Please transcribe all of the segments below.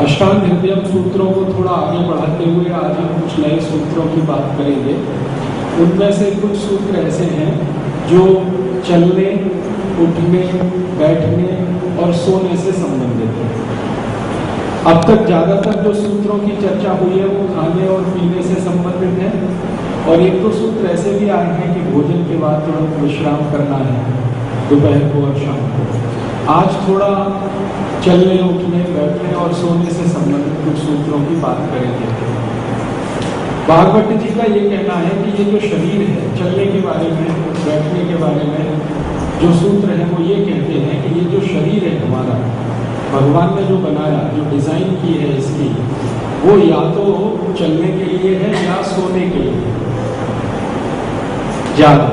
अष्टांग हृदयम सूत्रों को थोड़ा आगे बढ़ाते हुए आज हम कुछ नए सूत्रों की बात करेंगे। उनमें से कुछ सूत्र ऐसे हैं जो चलने, उठने, बैठने और सोने से संबंधित है। अब तक ज़्यादातर जो सूत्रों की चर्चा हुई है वो खाने और पीने से संबंधित है, और एक दो सूत्र ऐसे भी आए हैं कि भोजन के बाद तुरंत विश्राम करना है, दोपहर को और शाम को। आज थोड़ा चलने, उठने, बैठने और सोने से संबंधित कुछ सूत्रों की बात करेंगे। भागवत जी का ये कहना है कि ये जो शरीर है, चलने के बारे में, बैठने के बारे में जो सूत्र है वो ये कहते हैं कि ये जो शरीर है हमारा, भगवान ने जो बनाया, जो डिजाइन की है इसकी, वो या तो चलने के लिए है या सोने के लिए ज्यादा।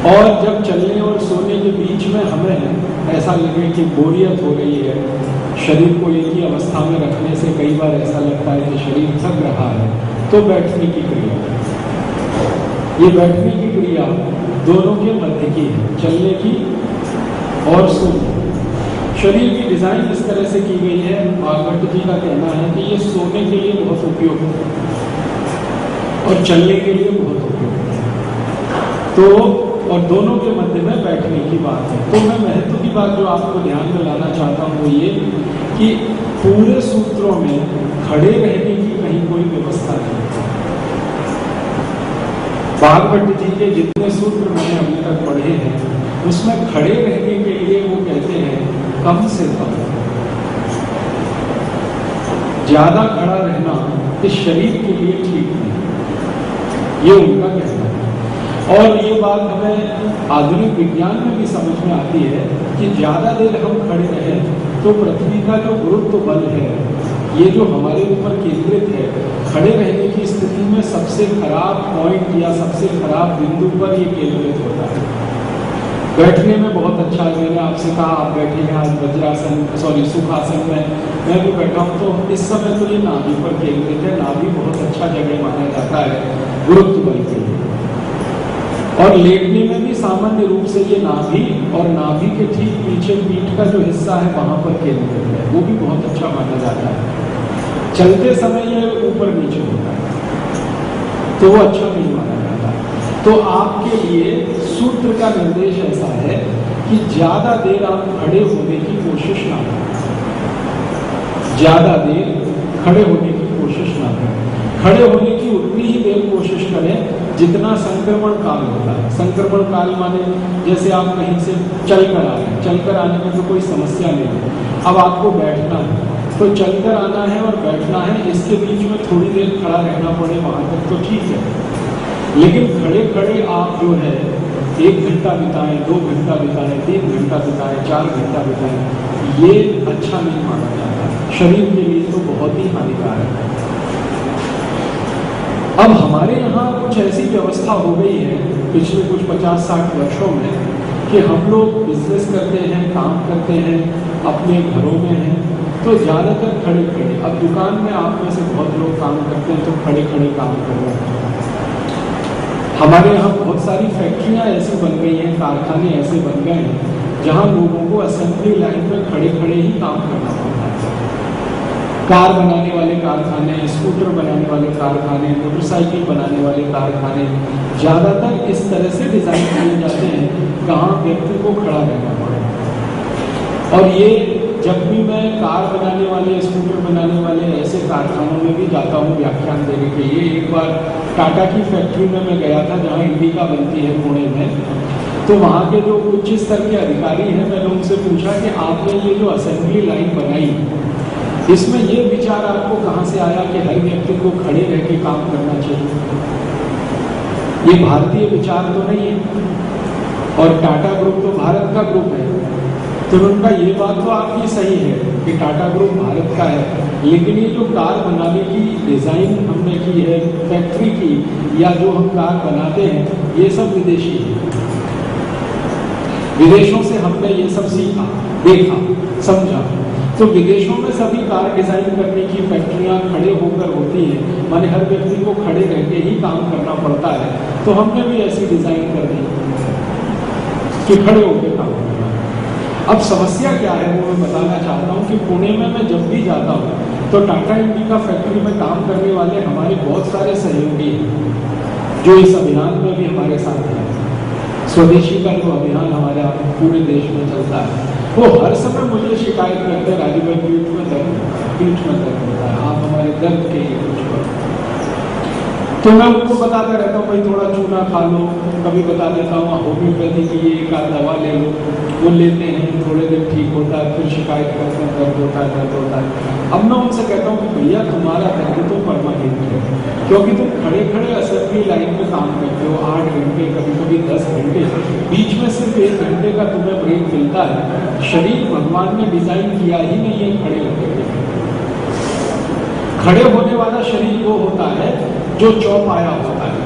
और जब चलने और सोने के बीच में हमें ऐसा लगे कि बोरियत हो रही है, शरीर को एक ही अवस्था में रखने से कई बार ऐसा लगता है कि शरीर थक रहा है, तो बैठने की क्रिया, ये बैठने की क्रिया दोनों के मध्य की है, चलने की और सोने। शरीर की डिजाइन इस तरह से की गई है, भागवत जी का कहना है कि ये सोने के लिए बहुत उपयोगी है और चलने के लिए बहुत उपयोगी है। तो और दोनों के मध्य में बैठने की बात है। तो मैं महत्व की बात जो आपको ध्यान में लाना चाहता हूँ वो ये कि पूरे सूत्रों में खड़े रहने की कहीं कोई व्यवस्था नहीं। भागवत जी के जितने सूत्र मैंने अभी तक पढ़े हैं उसमें खड़े रहने के लिए वो कहते हैं कम से कम। ज्यादा खड़ा रहना इस शरीर के लिए ठीक नहीं, ये उनका कहना है। और ये बात हमें आधुनिक विज्ञान में भी समझ में आती है कि ज्यादा देर हम खड़े रहें तो पृथ्वी का जो गुरुत्व बल है, ये जो हमारे ऊपर केंद्रित है, खड़े रहने की स्थिति में सबसे खराब पॉइंट या सबसे खराब बिंदु पर ये केंद्रित होता है। बैठने में बहुत अच्छा है, मैंने आपसे कहा आप बैठे हैं आज वज्रासन, सुखासन में मैं भी बैठा हूँ, तो इस समय तो ये नाभि पर केंद्रित है। नाभि बहुत अच्छा जगह माना जाता है गुरुत्व बल के लिए। और लेटने में भी सामान्य रूप से ये नाभि और नाभि के ठीक पीछे पीठ का जो हिस्सा है वहां पर केंद्रित है, वो भी बहुत अच्छा माना जाता है। चलते समय ये ऊपर नीचे होता है तो वो अच्छा नहीं माना जाता। तो आपके लिए सूत्र का निर्देश ऐसा है कि ज्यादा देर आप खड़े होने की कोशिश ना करें, ज्यादा देर खड़े होने की कोशिश ना करें। खड़े होने की उतनी ही देर कोशिश करें जितना संक्रमण काल होता है। संक्रमण काल माने जैसे आप कहीं से चलकर आ रहे हैं, चलकर आने में तो कोई समस्या नहीं है, अब आपको बैठना है तो चलकर आना है और बैठना है, इसके बीच में थोड़ी देर खड़ा रहना पड़े वहां तक तो ठीक है। लेकिन खड़े खड़े आप जो है 1 घंटा बिताएं, 2 घंटा बिताएं, 3 घंटा बिताएं, 4 घंटा बिताएं, ये अच्छा नहीं माना जाता, शरीर के लिए तो बहुत ही हानिकारक है। अब हमारे यहाँ कुछ ऐसी व्यवस्था हो गई है पिछले कुछ 50-60 वर्षों में कि हम लोग बिजनेस करते हैं, काम करते हैं, अपने घरों में हैं, तो ज़्यादातर खड़े खड़े। अब दुकान में आप में से बहुत लोग काम करते हैं तो खड़े खड़े काम कर रहे हैं। हमारे यहाँ बहुत सारी फैक्ट्रियाँ ऐसी बन गई हैं, कारखाने ऐसे बन गए हैं जहाँ लोगों को असेंबली लाइन में खड़े खड़े ही काम करना पड़ता है। कार बनाने वाले कारखाने, स्कूटर बनाने वाले कारखाने, मोटरसाइकिल बनाने वाले कारखाने ज़्यादातर इस तरह से डिज़ाइन किए जाते हैं कहाँ व्यक्ति को खड़ा रहना पड़े। और ये जब भी मैं कार बनाने वाले, स्कूटर बनाने वाले ऐसे कारखानों में भी जाता हूँ व्याख्यान देने के लिए। एक बार टाटा की फैक्ट्री में मैं गया था जहाँ इंडिका बनती है पुणे में, तो वहाँ के जो उच्च स्तर के अधिकारी हैं, मैंने उनसे पूछा कि आपने ये जो असेंबली लाइन बनाई, इसमें ये विचार आपको कहाँ से आया कि हर व्यक्ति को खड़े रह के काम करना चाहिए? ये भारतीय विचार तो नहीं है, और टाटा ग्रुप तो भारत का ग्रुप है, तो उनका ये बात तो आपकी सही है कि टाटा ग्रुप भारत का है, लेकिन ये जो कार बनाने की डिजाइन हमने की है फैक्ट्री की, या जो हम कार बनाते हैं, ये सब विदेशी है। विदेशों से हमने ये सब सीखा, देखा, समझा। तो विदेशों में सभी कार डिजाइन करने की फैक्ट्रियां खड़े होकर होती हैं, माने हर व्यक्ति को खड़े रह के ही काम करना पड़ता है। तो हमने भी ऐसी डिजाइन कर दी कि खड़े होकर काम करना। अब समस्या क्या है वो मैं बताना चाहता हूँ कि पुणे में मैं जब भी जाता हूँ तो टाटा इंडिका फैक्ट्री में काम करने वाले हमारे बहुत सारे सहयोगी हैं जो इस अभियान में भी हमारे साथ हैं। स्वदेशी का जो अभियान हमारे पूरे देश में चलता है वो हर समय मुझे शिकायत करते हैं, राजीव भाई पीठ में दर्द होता है, आप हमारे दर्द के लिए कुछ करो। तो मैं उनको बताता रहता हूँ भाई थोड़ा चूना खा लो, कभी बता देता हूँ होम्योपैथी की एक आध दवा ले लो, वो लेते हैं, थोड़े दिन ठीक होता है, फिर शिकायत करते हैं दर्द होता है। अब मैं उनसे कहता हूँ कि भैया तुम्हारा दर्द तो परमानेंट है, क्योंकि तुम खड़े खड़े असेंबली लाइन में काम करते हो 8 घंटे, कभी कभी 10 घंटे, बीच में सिर्फ 1 घंटे का तुम्हें ब्रेक मिलता है। शरीर भगवान ने डिजाइन किया ही नहीं है खड़े होने के लिए। खड़े होने वाला शरीर वो होता है जो चौपाया होता है।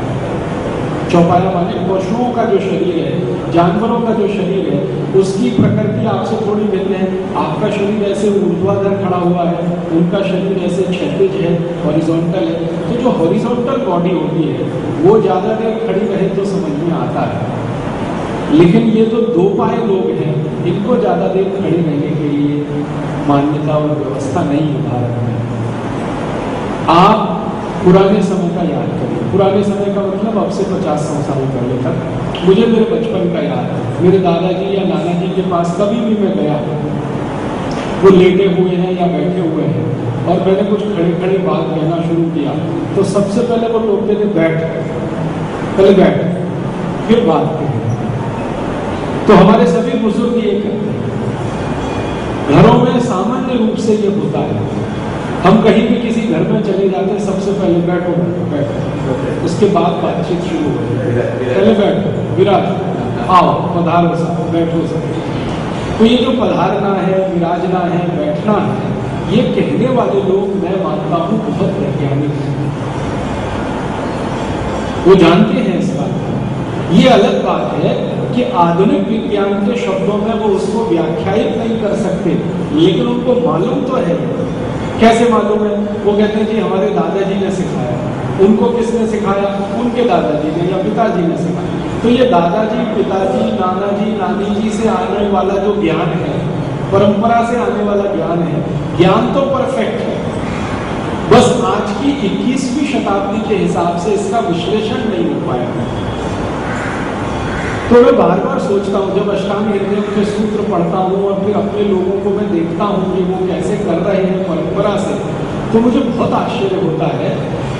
चौपाया माने पशुओं का जो शरीर है, जानवरों का जो शरीर है, उसकी प्रकृति आपसे थोड़ी भिन्न है। आपका शरीर ऐसे ऊर्ध्वाधर खड़ा हुआ है, उनका शरीर ऐसे क्षैतिज है, हॉरिजॉन्टल है। तो जो हॉरिजॉन्टल बॉडी होती है वो ज्यादा देर खड़ी रहे तो समझ में आता है, लेकिन ये जो 2 पाए लोग हैं इनको ज्यादा देर खड़े रहने के लिए मान्यता और व्यवस्था नहीं है भारत में। आप पुराने समय का याद करिए, पुराने समय का मतलब अब से 50-100 साल पहले तक। मुझे मेरे बचपन का याद है, मेरे दादाजी या नाना जी के पास कभी भी मैं गया, वो लेटे हुए हैं या बैठे हुए हैं और मैंने कुछ खड़े खड़े बात कहना शुरू किया तो सबसे पहले वो टोकते थे बैठ, पहले बैठ फिर बात करें। तो हमारे सभी बुजुर्ग ये करते हैं, घरों में सामान्य रूप से ये होता है। हम कहीं भी किसी घर में चले जाते हैं सबसे पहले बैठो बैठो, उसके बाद बातचीत शुरू हो जाती है। पहले बैठो, विराज, आओ पधारो सब, बैठो सब। तो ये जो पधारना है, विराजना है, बैठना है, ये कहने वाले लोग मैं मानता हूँ बहुत वैज्ञानिक हैं, वो जानते हैं इस बात को। ये अलग बात है कि आधुनिक विज्ञान के शब्दों में वो उसको व्याख्यायित नहीं कर सकते, लेकिन उनको मालूम तो है। कैसे मालूम है? वो कहते हैं कि हमारे दादाजी ने सिखाया। उनको किसने सिखाया? उनके दादाजी ने या पिताजी ने सिखाया। तो ये दादाजी, पिताजी, नानाजी, नानी जी से आने वाला जो ज्ञान है, परंपरा से आने वाला ज्ञान है, ज्ञान तो परफेक्ट है, बस आज की 21वीं शताब्दी के हिसाब से इसका विश्लेषण नहीं हो पाया है। तो मैं बार बार सोचता हूँ जब अष्टांग हृदय के सूत्र पढ़ता हूँ और फिर अपने लोगों को मैं देखता हूँ कि वो कैसे कर रहे हैं परंपरा से, तो मुझे बहुत आश्चर्य होता है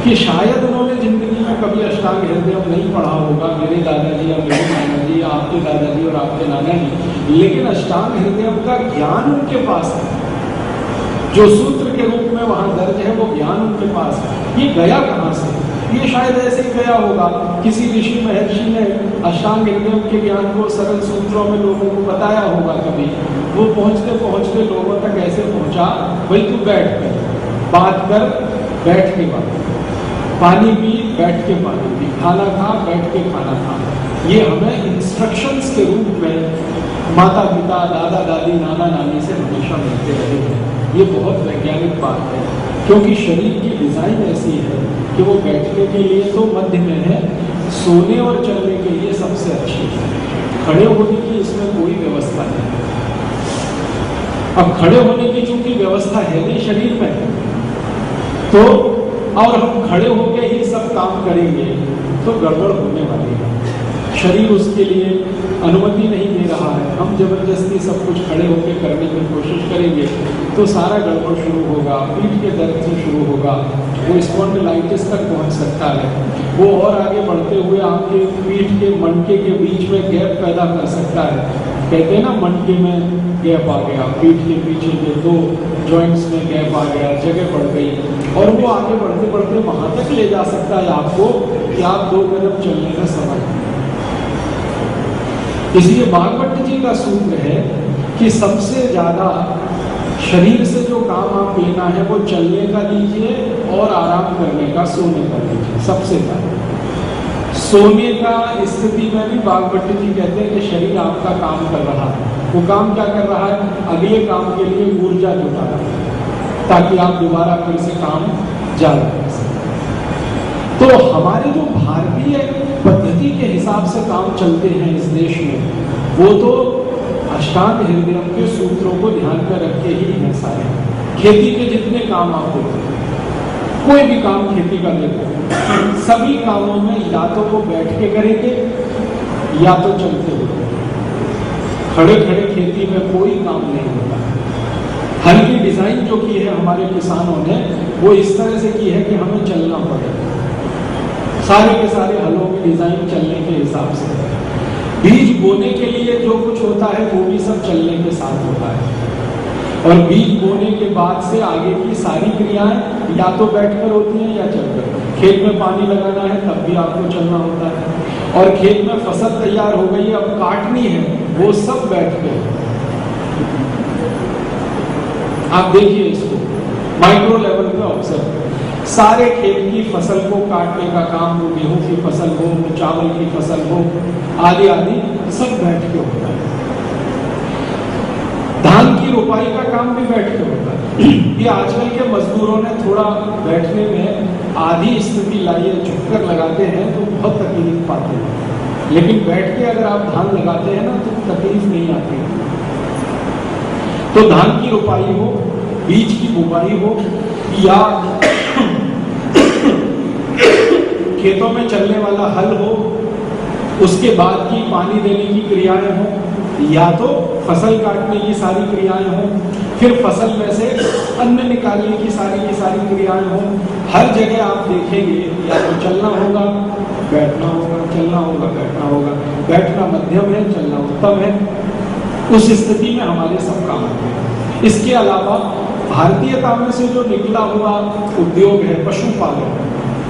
कि शायद उन्होंने जिंदगी में कभी अष्टांग हृदय नहीं पढ़ा होगा, मेरे दादाजी या मेरे नाना जी, आपके दादाजी और आपके नाना जी, लेकिन अष्टांग हृदय का ज्ञान उनके पास है, जो सूत्र के रूप में वहां दर्ज है वो ज्ञान उनके पास है। ये गया कहाँ से? ये शायद ऐसे ही गया होगा, किसी ऋषि महर्षि ने अष्टांग हृदय के ज्ञान को सरल सूत्रों में लोगों को बताया होगा कभी। वो पहुंचते पहुंचते लोगों तक ऐसे पहुंचा, भाई तू बैठ कर बात कर, बैठ के बात, पानी पी, बैठ के पानी पी, खाना खा, बैठ के खाना खा। ये हमें इंस्ट्रक्शंस के रूप में माता पिता, दादा दादी, नाना नानी से हमेशा मिलते रहे हैं। ये बहुत वैज्ञानिक बात है, क्योंकि शरीर की डिजाइन ऐसी है कि वो बैठने के लिए तो मध्य में है, सोने और चलने के लिए सबसे अच्छी है, खड़े होने की इसमें कोई व्यवस्था नहीं। अब खड़े होने की चूंकि व्यवस्था है नहीं शरीर में, तो और हम खड़े होकर ही सब काम करेंगे तो गड़बड़ होने वाली है। शरीर उसके लिए अनुमति नहीं दे रहा है, हम जबरदस्ती सब कुछ खड़े होकर करने की कोशिश करेंगे तो सारा गड़बड़ शुरू होगा, पीठ के दर्द से शुरू होगा, वो स्पॉन्डिलाइटिस तक पहुंच सकता है, वो और आगे बढ़ते हुए आपके पीठ के मणके के बीच में गैप पैदा कर सकता है। कहते हैं ना मणके में गैप आ गया, पीठ के पीछे के 2 जॉइंट्स में गैप आ गया, जगह बढ़ गई, और वो आगे बढ़ते बढ़ते वहां तक ले जा सकता है आपको कि आप 2 कदम चलने में समर्थ हैं। इसलिए भागवत जी का सूत्र है कि सबसे ज्यादा शरीर से जो काम आप लेना है वो चलने का लीजिए और आराम करने का, सोने का लीजिए। सबसे ज्यादा सोने का स्थिति में भी भागवत जी कहते हैं कि शरीर आपका काम कर रहा है। वो काम क्या कर रहा है? अगले काम के लिए ऊर्जा जुटा रहा है ताकि आप दोबारा फिर से काम जारी कर सकें। तो हमारे जो भारतीय पद्धति के हिसाब से काम चलते हैं इस देश में, वो तो अष्टांग हृदयम के सूत्रों को ध्यान में रख के ही है सारे। खेती के जितने काम आप होते हैं, कोई भी काम खेती का देखो, सभी कामों में या तो वो बैठ के करेंगे या तो चलते हुए। खड़े खड़े खेती में कोई काम नहीं होता। हल की डिजाइन जो की है हमारे किसानों ने, वो इस तरह से की है कि हमें चलना पड़े। सारे के सारे हलों की डिजाइन चलने के हिसाब से। बीज बोने के लिए जो कुछ होता है वो भी सब चलने के साथ होता है। और बीज बोने के बाद से आगे की सारी क्रियाएं या तो बैठकर होती हैं या चलकर। खेत में पानी लगाना है तब भी आपको चलना होता है, और खेत में फसल तैयार हो गई है अब काटनी है, वो सब बैठ के। आप देखिए इसको माइक्रो लेवल पे ऑब्जर्व, सारे खेत की फसल को काटने का काम, वो गेहूं की फसल हो, वो चावल की फसल हो, आदि आदि सब बैठ के होता है। धान की रोपाई का काम भी बैठ के होता है। ये आजकल के मजदूरों ने थोड़ा बैठने में आधी स्थिति लाई है, झुककर लगाते हैं तो बहुत तकलीफ पाते हैं, लेकिन बैठ के अगर आप धान लगाते हैं ना तो तकलीफ नहीं आती। तो धान की रोपाई हो, बीज की बुवाई हो, या खेतों में चलने वाला हल हो, उसके बाद की पानी देने की क्रियाएं हो, या तो फसल काटने की सारी क्रियाएं हो, फिर फसल में से अन्न निकालने की सारी क्रियाएं हो। हर जगह आप देखेंगे या तो चलना होगा, बैठना होगा, चलना होगा, बैठना होगा। बैठना मध्यम है, चलना उत्तम है। उस स्थिति में हमारे सब काम होते हैं। इसके अलावा भारतीयता में से जो निकला हुआ उद्योग है पशुपालन,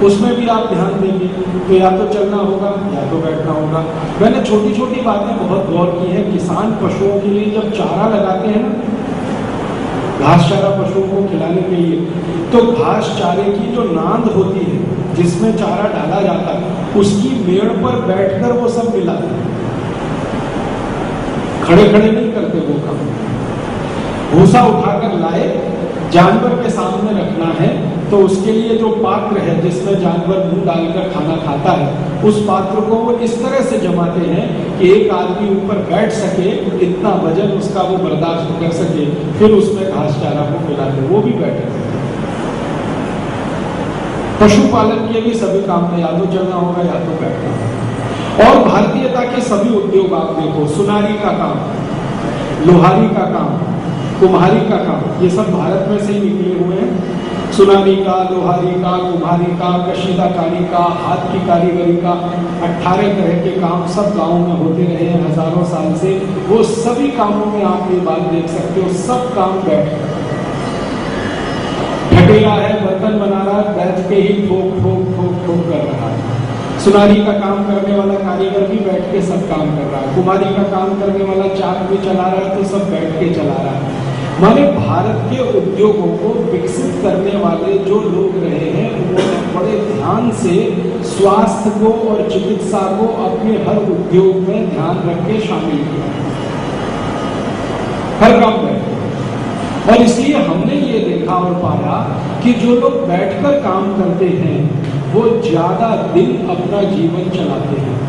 उसमें भी आप ध्यान देंगे तो या तो चलना होगा या तो बैठना होगा। मैंने छोटी छोटी बातें बहुत गौर की है। किसान पशुओं के लिए जब चारा लगाते हैं ना, घास चारा पशुओं को खिलाने के लिए, तो घास चारे की जो नांद होती है जिसमें चारा डाला जाता है, उसकी मेड़ पर बैठकर वो सब मिलाते हैं। खड़े खड़े नहीं करते वो काम। भूसा उठाकर लाए, जानवर के सामने रखना है, तो उसके लिए जो पात्र है जिसमें जानवर मुंह डालकर खाना खाता है, उस पात्र को वो इस तरह से जमाते हैं कि एक आदमी ऊपर बैठ सके, इतना वजन उसका वो बर्दाश्त कर सके, फिर उसमें घास चारा को मिलाते, वो भी बैठे। पशुपालन के भी सभी काम में या तो चलना होगा या तो बैठना होगा। और भारतीयता के सभी उद्योग आप देखो, सुनारी का काम, लोहारी का काम, कुम्हारी का काम, ये सब भारत में से ही निकले हुए हैं। सुनामी का, लोहारी का, कुम्हारी का, कशीदाकारी का, हाथ की कारीगरी का, 18 तरह के काम सब गाँव में होते रहे हैं हजारों साल से। वो सभी कामों में आप ये बात देख सकते हो, सब काम बैठ ठकेला है, बर्तन बना रहा है, बैठ के ही ठोक ठोक ठोक ठोक कर रहा है। सुनारी का काम करने वाला कारीगर भी बैठ के सब काम कर रहा है। कुम्हारी का काम करने वाला चाक भी चला रहा है, तो सब बैठ के चला रहा है। माने भारत के उद्योगों को विकसित करने वाले जो लोग रहे हैं, उन्होंने बड़े ध्यान से स्वास्थ्य को और चिकित्सा को अपने हर उद्योग में ध्यान रख के शामिल किया, हर काम में। और इसलिए हमने ये देखा और पाया कि जो लोग बैठकर काम करते हैं वो ज्यादा दिन अपना जीवन चलाते हैं,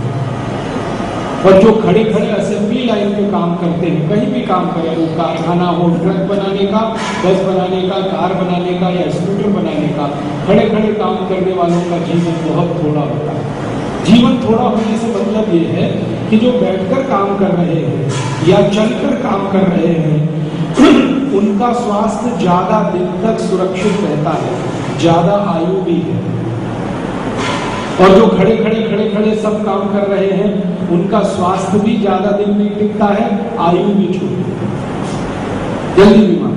और जो खड़े खड़े असेंबली लाइन पे काम करते हैं, कहीं भी काम करें, वो कारखाना हो, ट्रक बनाने का, बस बनाने का, कार बनाने का या स्कूटर बनाने का, खड़े खड़े काम करने वालों का जीवन बहुत थोड़ा होता है। जीवन थोड़ा होने से मतलब ये है कि जो बैठकर काम कर रहे हैं या चलकर काम कर रहे हैं, उनका स्वास्थ्य ज्यादा दिन तक सुरक्षित रहता है, ज्यादा आयु भी है। और जो खड़े खड़े सब काम कर रहे हैं, उनका स्वास्थ्य भी ज्यादा दिन नहीं टिकता है, आयु भी छोटी, जल्दी बीमार।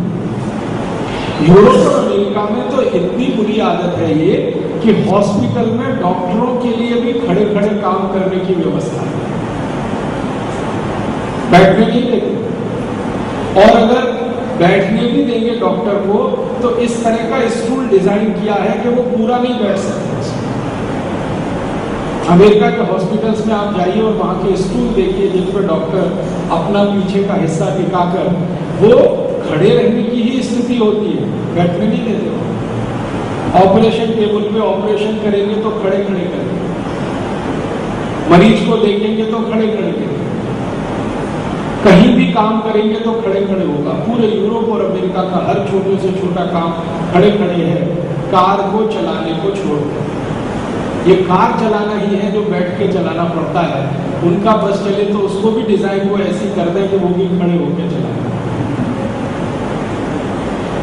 यूरोप और अमेरिका में तो इतनी बुरी आदत है ये कि हॉस्पिटल में डॉक्टरों के लिए भी खड़े खड़े काम करने की व्यवस्था है, बैठने नहीं देते। और अगर बैठने भी देंगे डॉक्टर को, तो इस तरह का स्टूल डिजाइन किया है कि वो पूरा नहीं बैठ सकते। अमेरिका के हॉस्पिटल्स में आप जाइए और वहां के स्टूल देखिए जिन पर डॉक्टर अपना पीछे का हिस्सा टिकाकर, वो खड़े रहने की ही स्थिति होती है, बैठने नहीं देते। ऑपरेशन टेबल पे ऑपरेशन करेंगे तो खड़े खड़े करेंगे, मरीज को देखेंगे तो खड़े खड़े करेंगे, कहीं भी काम करेंगे तो खड़े खड़े होगा। पूरे यूरोप और अमेरिका का हर छोटे से छोटा काम खड़े खड़े है, कार को चलाने को छोड़कर। ये कार चलाना ही है जो बैठ के चलाना पड़ता है। उनका बस चले तो उसको भी डिजाइन को ऐसी कर दें कि वो भी खड़े होकर चलाए।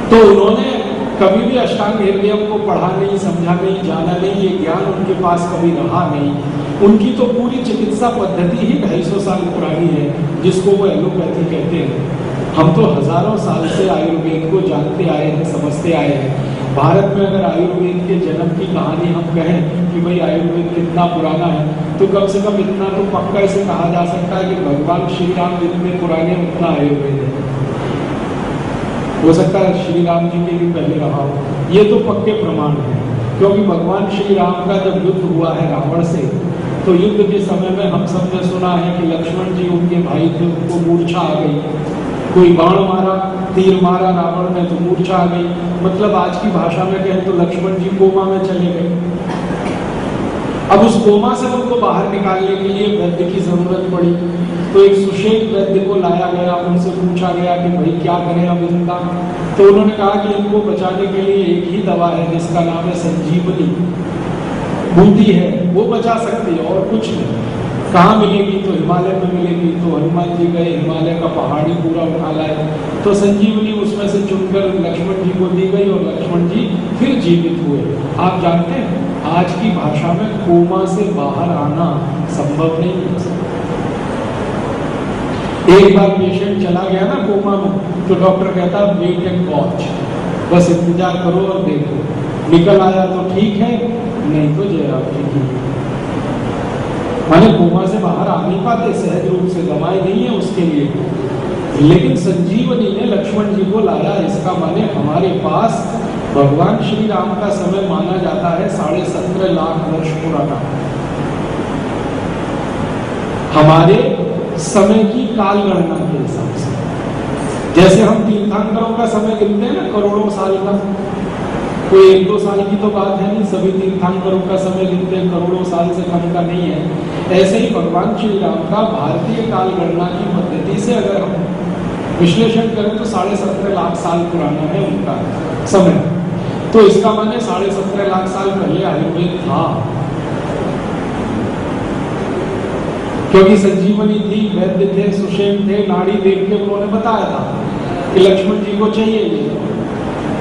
तो उन्होंने कभी भी अष्टांग हृदयम को पढ़ा नहीं, समझा नहीं, जाना नहीं, ये ज्ञान उनके पास कभी रहा नहीं। उनकी तो पूरी चिकित्सा पद्धति ही 250 साल पुरानी है, जिसको वो एलोपैथी कहते हैं। हम तो हजारों साल से आयुर्वेद को जानते आए हैं, समझते आए हैं। भारत में अगर आयुर्वेद के जन्म की कहानी हम कहें कि भाई आयुर्वेद कितना पुराना है, तो कम से कम इतना तो पक्का इसे कहा जा सकता है कि भगवान श्री राम जितने पुराने उतना आयुर्वेद है। हो सकता है श्री राम जी के भी पहले रहा हो, ये तो पक्के प्रमाण है। क्योंकि भगवान श्री राम का जब युद्ध हुआ है रावण से, तो युद्ध के समय में हम सब ने सुना है कि लक्ष्मण जी उनके भाई थे, उनको मूर्छा आ गई। कोई बाण मारा, तीर मारा रावण ने तो मूर्छा आ गई। मतलब आज की भाषा में कहें तो लक्ष्मण जी कोमा में चले गए। अब उस कोमा से उनको बाहर निकालने के लिए वैद्य की जरूरत पड़ी। तो एक सुषेण वैद्य को लाया गया, उनसे पूछा गया कि भाई क्या करें अब इनका। तो उन्होंने कहा कि इनको बचाने के लिए एक ही दवा है जिसका नाम है संजीवनी। बूटी है, वो बचा सकती है और कुछ नहीं। कहाँ मिलेगी? तो हिमालय में मिलेगी। तो हनुमान जी गए, हिमालय का पहाड़ी पूरा उठा लाए, तो संजीवनी उसमें से चुनकर लक्ष्मण जी को दी गई और लक्ष्मण जी फिर जीवित हुए। आप जानते हैं आज की भाषा में कोमा से बाहर आना संभव नहीं है। एक बार पेशेंट चला गया ना कोमा में, तो डॉक्टर कहता है वेट एंड वॉच, बस इंतजार करो और देखो। निकल आया तो ठीक है, नहीं तो जय राम जी की। माने कोमा से बाहर आ नहीं पाते सहज रूप से, दवाएं नहीं है उसके लिए। लेकिन संजीवनी ने लक्ष्मण जी को लाया। इसका माने हमारे पास भगवान श्री राम का समय माना जाता है 17.5 लाख वर्ष पुराना। हमारे समय की काल गणना के हिसाब से, जैसे हम तीर्थंकरों का समय गिनते हैं ना करोड़ों साल का, कोई 1-2 साल की तो बात है नहीं, सभी तीर्थंकरों का समय गिनते हैं, करोड़ों साल से कम का नहीं है। ऐसे ही भगवान श्री राम का भारतीय काल गणना की पद्धति से अगर हम विश्लेषण करें तो 17.5 लाख साल पुराना है उनका समय। तो इसका माने 17.5 लाख साल पहले आयुर्वेद था, क्योंकि संजीवनी थी, वैद्य थे, सुषेण थे, नाड़ी देख के उन्होंने बताया था कि लक्ष्मण जी को चाहिए ये।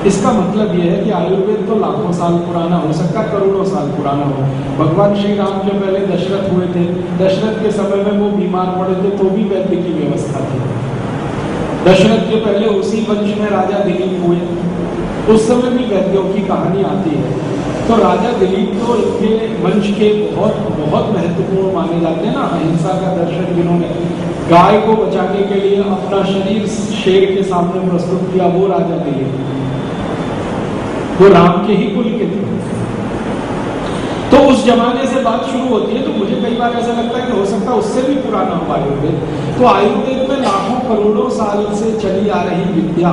इसका मतलब यह है कि आयुर्वेद तो लाखों साल पुराना हो सकता, करोड़ों साल पुराना हो। भगवान श्री राम के पहले दशरथ हुए थे, दशरथ के समय में वो बीमार पड़े थे तो भी वैद्य की व्यवस्था थी। दशरथ के पहले उसी वंश में राजा दिलीप हुए, उस समय भी वैद्यों की कहानी आती है। तो राजा दिलीप तो इनके वंश के बहुत बहुत महत्वपूर्ण माने जाते हैं ना। अहिंसा का दर्शन जिन्होंने गाय को बचाने के लिए अपना शरीर शेर के सामने प्रस्तुत किया, वो राजा दिलीप, वो राम के ही कुल के थे। तो उस जमाने से बात शुरू होती है। तो मुझे कई बार ऐसा लगता है कि हो सकता है उससे भी पुराना हो आयुर्वेद। तो आयुर्वेद में लाखों करोड़ों साल से चली आ रही विद्या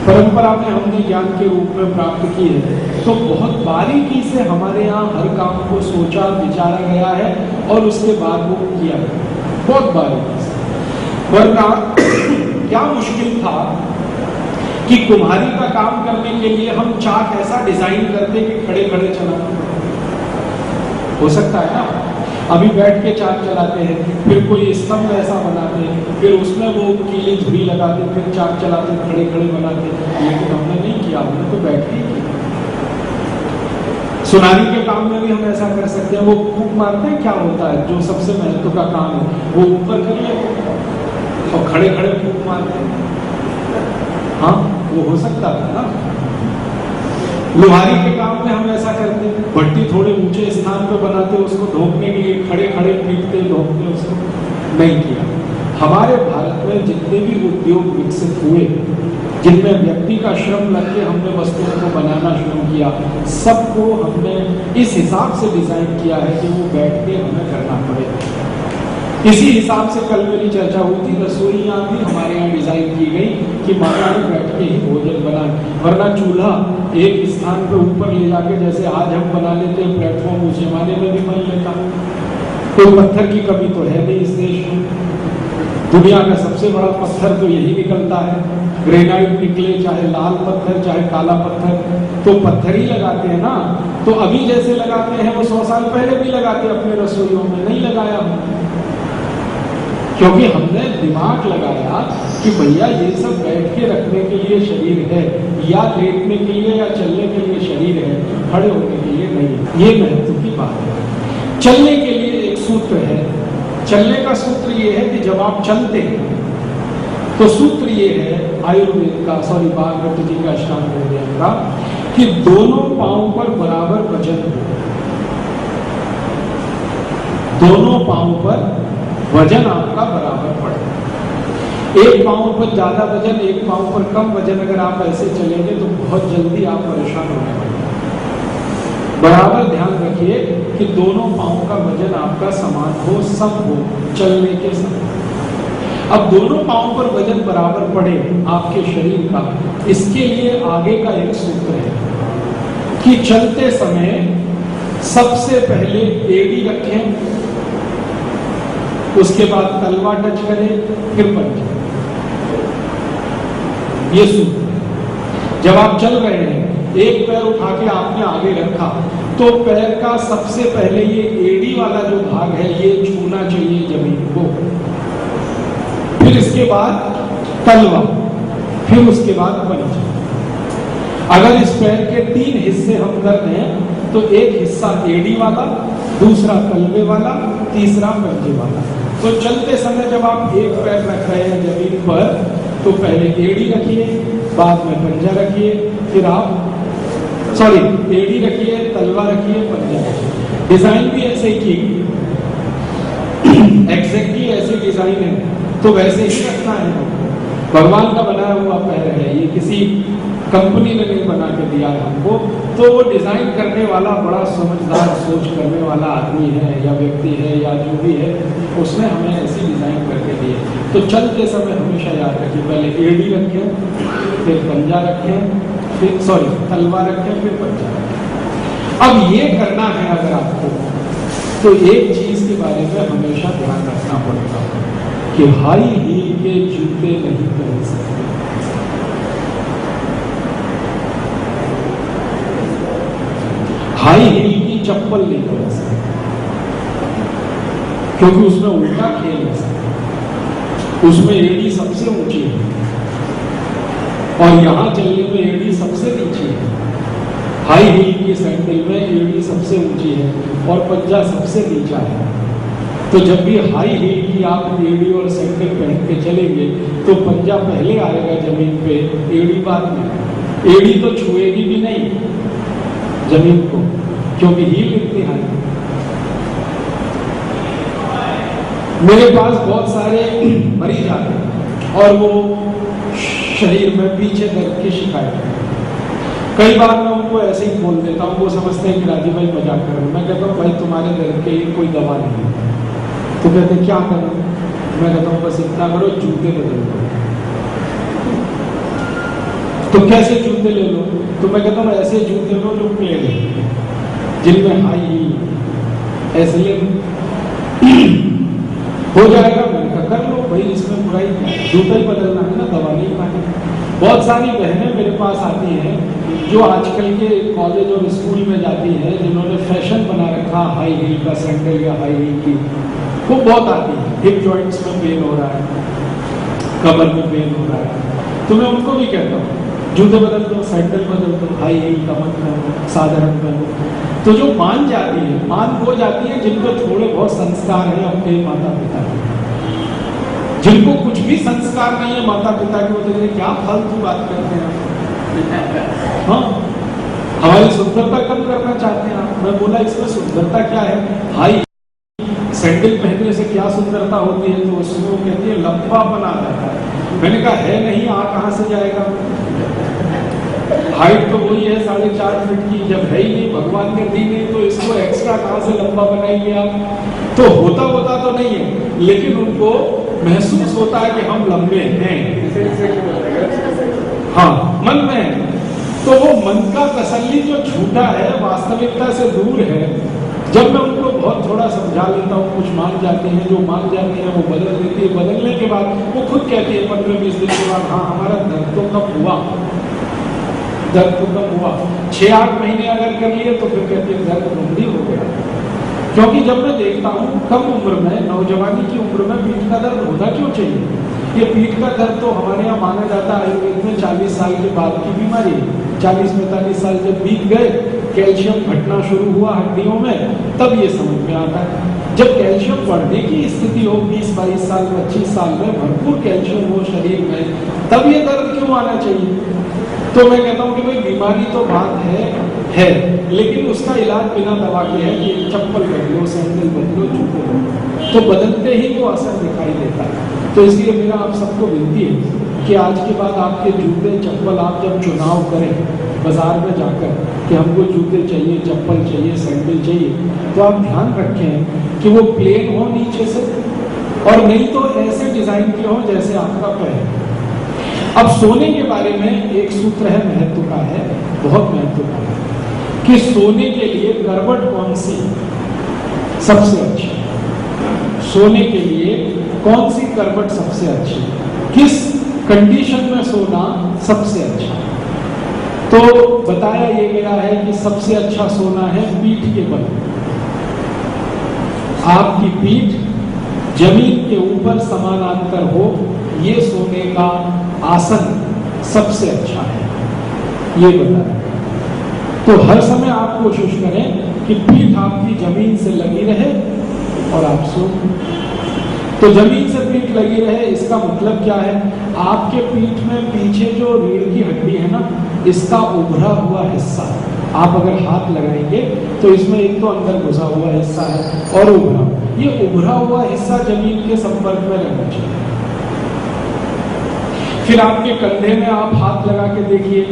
परंपरा में हमने ज्ञान के रूप में प्राप्त की है। तो बहुत बारीकी से हमारे यहाँ हर काम को सोचा विचारा गया है और उसके बाद वो किया गया, बहुत बारीकी से। वरना क्या मुश्किल था कि कुम्हारी का काम करने के लिए हम चाक ऐसा डिजाइन करते कि खड़े खड़े चला। हो सकता है ना, अभी बैठ के चाक चलाते हैं, फिर कोई स्तंभ ऐसा बनाते हैं, फिर उसमें वो कीली धुरी लगाते, फिर चाक चलाते, खड़े खड़े बनाते। लेकिन हमने नहीं किया, हमने तो बैठ के किया। सुनारी के काम में भी हम ऐसा कर सकते हैं। वो फूंक मारते हैं, क्या होता है, जो सबसे महत्व का काम है वो ऊपर कर ले और खड़े खड़े फूंक मारते हैं। हाँ, वो हो सकता था ना। लोहारी के काम में हम ऐसा करते हैं, भट्टी थोड़े ऊंचे स्थान पर बनाते, उसको ढोकने के लिए खड़े खड़े पीटते ढोकते, उसको नहीं किया। हमारे भारत में जितने भी उद्योग विकसित हुए, जिनमें व्यक्ति का श्रम लग के हमने वस्तुओं को बनाना शुरू किया, सबको हमने इस हिसाब से डिजाइन किया है कि वो बैठ के हमें करना पड़े। इसी हिसाब से कल मेरी चर्चा हुई थी, रसोइयाँ भी हमारे यहाँ डिजाइन की गई कि माताएं बैठ के ही भोजन बनाए। वरना चूल्हा एक स्थान पे ऊपर ले जाके, जैसे आज हम बना लेते हैं प्लेटफॉर्म, उस जमाने में भी बन लेता। कोई पत्थर की कमी तो है नहीं इस देश में, दुनिया का सबसे बड़ा पत्थर तो यही निकलता है, ग्रेनाइट निकले, चाहे लाल पत्थर चाहे काला पत्थर, तो पत्थर ही लगाते हैं ना। तो अभी जैसे लगाते हैं वो 100 साल पहले भी लगाते अपने रसोइयों में, नहीं लगाया हमने, क्योंकि हमने दिमाग लगाया कि भैया ये सब बैठ के रखने के लिए शरीर है, या लेटने के लिए या चलने के लिए शरीर है, खड़े होने के लिए नहीं। ये महत्व की बात है। चलने के लिए एक सूत्र है, चलने का सूत्र ये है कि जब आप चलते हैं तो सूत्र ये है आयुर्वेद का, सॉरी भागवत जी का, अष्टांग हृदय का, कि दोनों पांव पर बराबर वजन हो, दोनों पांव पर वजन आपका बराबर पड़े। एक पांव पर ज्यादा वजन, एक पांव पर कम वजन, अगर आप ऐसे चलेंगे तो बहुत जल्दी आप परेशान होने वाले। बराबर ध्यान रखिए कि दोनों पांव का वजन आपका समान हो, सम हो चलने के समय। अब दोनों पांव पर वजन बराबर पड़े आपके शरीर का, इसके लिए आगे का एक सूत्र है कि चलते समय सबसे पहले एड़ी रखें, उसके बाद तलवा टच करें, फिर पंजा। ये सूत्र है। जब आप चल रहे हैं, एक पैर उठा के आपने आगे रखा, तो पैर का सबसे पहले ये एड़ी वाला जो भाग है ये छूना चाहिए जमीन को, फिर इसके बाद तलवा, फिर उसके बाद पंजा। अगर इस पैर के 3 हिस्से हम कर रहे हैं तो एक हिस्सा एड़ी वाला, दूसरा तलवे वाला, तीसरा पंजे वाला। तो चलते समय जब आप एक पैर रख रहे हैं जमीन पर, तो पहले एड़ी रखिए, बाद में पंजा रखिए, फिर आप एड़ी रखिए, तलवा रखिए, पंजा रखिए। डिजाइन भी ऐसे ही की, एग्जैक्टली ऐसे डिजाइन है तो वैसे ही रखना है। भगवान का बनाया हुआ पैर है, ये किसी कंपनी ने नहीं बना के दिया है हमको। तो वो डिजाइन करने वाला बड़ा समझदार सोच करने वाला आदमी है या व्यक्ति है या जो भी है, उसने हमें ऐसी डिजाइन करके दी है। तो चलते समय हमेशा याद रखिए, पहले एड़ी रखें, फिर पंजा रखें, फिर तलवा रखें, फिर पंजा रखें। अब ये करना है अगर आपको, तो एक चीज के बारे में हमेशा ध्यान रखना पड़ेगा कि हाई हील के जूते नहीं पहन सकते। हाई हील की चप्पल नहीं पहन सकते, क्योंकि उसमें उल्टा खेल है। उसमें एड़ी सबसे ऊंची है और यहां चलने में एड़ी सबसे नीचे है। हाई हील की सैंडल में एड़ी सबसे ऊंची है और पंजा सबसे नीचा है। तो जब भी हाई हील की आप एड़ी और सैंडल पहन के चलेंगे तो पंजा पहले आएगा जमीन पे, एड़ी बाद में। एड़ी तो छुएगी भी नहीं जमीन को, क्योंकि हील इतनी हाई। मेरे पास बहुत सारे मरीज आते हैं और वो शरीर में पीछे दर्द की शिकायत है। कई बार मैं उनको ऐसे ही बोल देता हूँ, वो समझते हैं कि राजीव भाई मजाक कर रहे हैं। मैं कहता हूँ भाई तुम्हारे दर्द के लिए कोई दवा नहीं है। तो कहते हैं क्या करूँ? मैं कहता हूँ बस इतना करो, जूते बदल दो। तो कैसे जूते ले लो? तो मैं कहता हूँ ऐसे जूते लो जो प्लेन है, जिनमें हाई हील ऐसे ले हो जाएगा। मैंने कर लो भाई, इसमें बुराई क्या है? जूता ही बदलना है ना, दवा नहीं खानी। बहुत सारी बहनें मेरे पास आती हैं जो आजकल के कॉलेज और स्कूल में जाती हैं, जिन्होंने फैशन बना रखा हाई हील का सैंडल या हाई हील की, वो बहुत आती है। हिप जॉइंट्स में पेन हो रहा है, कमर में पेन हो रहा है, तो मैं उनको भी कहता हूँ जूते बदल दो, सैंडल बदल दो, हाई हील का मत पहनो, साधारण पहनो। तो जो मान जाती है, मान वो जाती है जिनको थोड़े बहुत संस्कार है अपने माता पिता के। जिनको कुछ भी संस्कार नहीं है माता पिता के, वो तो क्या फालतू बात करते हैं। हाँ, हमारी सुंदरता कम करना चाहते हैं आप। मैं बोला इसमें सुंदरता क्या है? हाई सैंडल पहनने से क्या सुंदरता होती है? तो उसमें वो कहती है लंबापन आ जाता है। मैंने कहा है नहीं, आ कहां से जाएगा? हाइट तो वही है 4.5 फीट की, जब है ही नहीं, भगवान ने दी नहीं, तो इसको एक्स्ट्रा कहां से लंबा बनाएंगे आप? तो होता तो नहीं है, लेकिन उनको महसूस होता है कि हम लंबे हैं। हाँ, मन में। तो वो मन का तसल्ली जो झूठा है, वास्तविकता से दूर है, जब मैं उनको बहुत थोड़ा समझा लेता हूँ, कुछ मान जाते हैं, जो मान जाते हैं वो बदल देती है। बदलने के बाद वो खुद कहती है 15-20 दिन के बाद, हाँ हमारा दर्द तो कम हुआ, दर्द तो कम हुआ। 6-8 महीने अगर कर लिए तो फिर कहती है दर्द गंभीर हो गया। क्योंकि जब मैं देखता हूँ कम उम्र में, नौजवानी की उम्र में पीठ का दर्द होना क्यों चाहिए? ये पीठ का दर्द तो हमारे यहाँ माना जाता है आयुर्वेद में 40 साल के बाद की बीमारी है। 40-45 साल जब बीत गए, कैल्शियम घटना शुरू हुआ हड्डियों में, तब ये समझ में आता है। जब कैल्शियम बढ़ने की स्थिति हो 20-22 साल 25 साल में, भरपूर कैल्शियम हो शरीर में, तब ये दर्द क्यों आना चाहिए? तो मैं कहता हूँ कि भाई बीमारी तो बात है, लेकिन उसका इलाज बिना दवा के है कि चप्पल बदलो, सैंडल बदलो, जूते बदलो, तो बदलते ही वो असर दिखाई देता है। तो इसलिए मेरा आप सबको विनती है कि आज के बाद आपके जूते चप्पल आप जब चुनाव करें बाजार में जाकर कि हमको जूते चाहिए, चप्पल चाहिए, सैंडल चाहिए, तो आप ध्यान रखें कि वो प्लेन हो नीचे से, और नहीं तो ऐसे डिजाइन के हो जैसे आपका पैर। अब सोने के बारे में एक सूत्र है, महत्व का है, बहुत महत्व का है, कि सोने के लिए करवट कौन सी सबसे अच्छी, सोने के लिए कौन सी करवट सबसे अच्छी, किस कंडीशन में सोना सबसे अच्छा। तो बताया ये गया है कि सबसे अच्छा सोना है पीठ के बल। आपकी पीठ जमीन के ऊपर समानांतर हो, ये सोने का आसन सबसे अच्छा है, ये बताया। तो हर समय आप कोशिश करें कि पीठ आपकी जमीन से लगी रहे और आप सो। तो जमीन से पीठ लगी रहे, इसका मतलब क्या है? आपके पीठ में पीछे जो रीढ़ की हड्डी है ना, इसका उभरा हुआ हिस्सा, आप अगर हाथ लगाएंगे तो इसमें एक तो अंदर घुसा हुआ हिस्सा है और उभरा, ये उभरा हुआ हिस्सा जमीन के संपर्क में रहना चाहिए। फिर आपके कंधे में आप हाथ लगा के देखिए,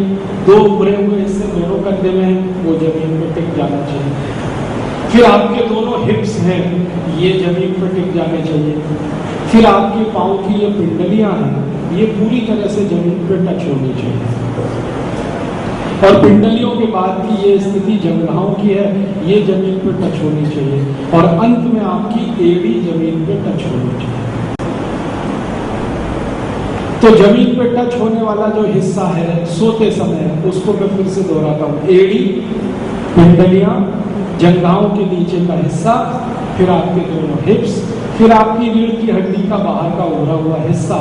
दो उभरे हुए हिस्से दोनों कंधे में, वो जमीन पर टिक जाना चाहिए। फिर आपके दोनों हिप्स हैं, ये जमीन पर टिक जाने चाहिए। फिर आपके पाँव की ये पिंडलियां हैं, ये पूरी तरह से जमीन पर टच होनी चाहिए। और पिंडलियों के बाद की ये स्थिति जंघाओं की है, ये जमीन पर टच होनी चाहिए। और अंत में आपकी एड़ी जमीन पर टच होनी चाहिए। तो जमीन पर टच होने वाला जो हिस्सा है सोते समय, उसको मैं फिर से दोहराता हूँ, एड़ी, पिंडलियां, जंघाओं के नीचे का हिस्सा, फिर आपके दोनों हिप्स, फिर आपकी रीढ़ की हड्डी का बाहर का उभरा हुआ हिस्सा,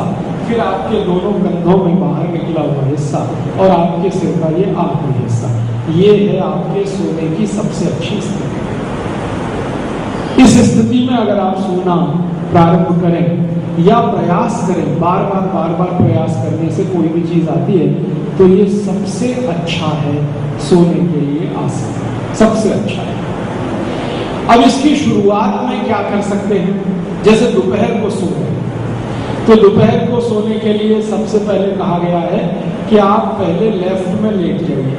फिर आपके दोनों कंधों में बाहर निकला हुआ हिस्सा, और आपके सिर का ये आखिरी हिस्सा। ये है आपके सोने की सबसे अच्छी स्थिति। इस स्थिति में अगर आप सोना प्रारंभ करें या प्रयास करें, बार बार प्रयास करने से कोई भी चीज आती है, तो ये सबसे अच्छा है सोने के लिए आसन, सबसे अच्छा है। अब इसकी शुरुआत में क्या कर सकते हैं? जैसे दोपहर को सोने, तो दोपहर को सोने के लिए सबसे पहले कहा गया है कि आप पहले लेफ्ट में लेट जाइए,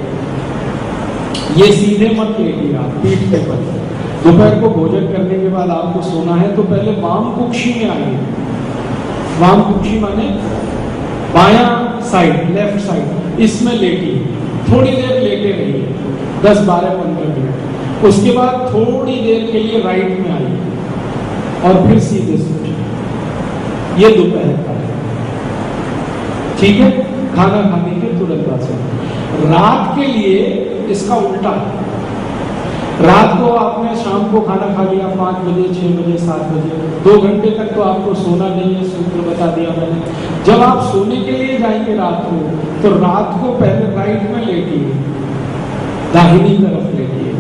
ये सीधे मत लेटिए, आप पीठ पे बल। दोपहर को भोजन करने के बाद आपको सोना है तो पहले वाम कुक्षी में आइए। वाम कुक्षी माने बायां साइड, लेफ्ट साइड, इसमें लेटिए, थोड़ी देर लेटे रहिए, 10, 12, 15 मिनट। उसके बाद थोड़ी देर के लिए राइट में आइए और फिर सीधे सो जाइए। ये दोपहर का है, ठीक है, खाना खाने के तुरंत बाद से। रात के लिए इसका उल्टा है। रात को आपने शाम को खाना खा लिया 5 बजे, 6 बजे, 7 बजे, 2 घंटे तक तो आपको सोना नहीं है, सूत्र बता दिया मैंने। जब आप सोने के लिए जाएंगे रात को, तो रात को पहले राइट में लेटिए, दाहिनी तरफ लेटिए,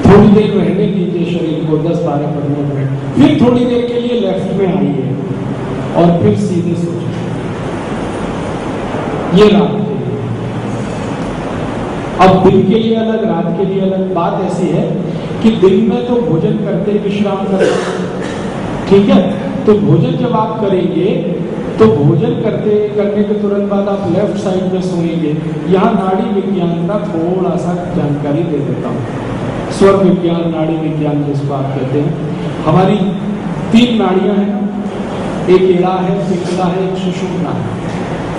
थोड़ी देर रहने दीजिए शरीर को, 10, 12, 15 मिनट, फिर थोड़ी देर के लिए लेफ्ट में आइए और फिर सीधे सो जाइए। ये रात के लिए। अब दिन के लिए अलग, रात के लिए अलग। बात ऐसी है कि दिन में तो भोजन करते विश्राम करें, ठीक है, तो भोजन जब आप करेंगे तो भोजन करने के तुरंत बाद आप लेफ्ट साइड में सोएंगे। यहाँ नाड़ी विज्ञान का थोड़ा सा जानकारी दे देता हूँ। स्वर विज्ञान, नाड़ी विज्ञान जिसको आप कहते हैं। हमारी 3 नाड़ियां हैं, एक एड़ा है, पिंगला है, एक सुषुम्ना है।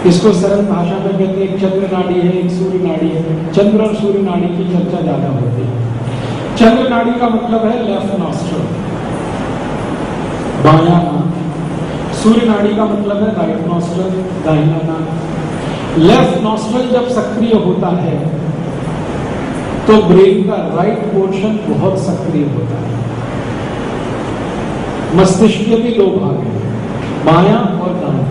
इसको सरल भाषा में कहते हैं, एक चंद्र नाड़ी है, एक सूर्य नाड़ी है। चंद्र और सूर्य नाड़ी की चर्चा ज्यादा होती है। चंद्र नाड़ी का मतलब है लेफ्ट नॉस्ट्रल, बायां नाक। सूर्य नाड़ी का मतलब है राइट नॉस्ट्रल, दाहिना नाक। लेफ्ट नॉस्ट्रल जब सक्रिय होता है तो ब्रेन का राइट पोर्शन बहुत सक्रिय होता है। मस्तिष्क के भी दो भाग हैं, बायां और दायां।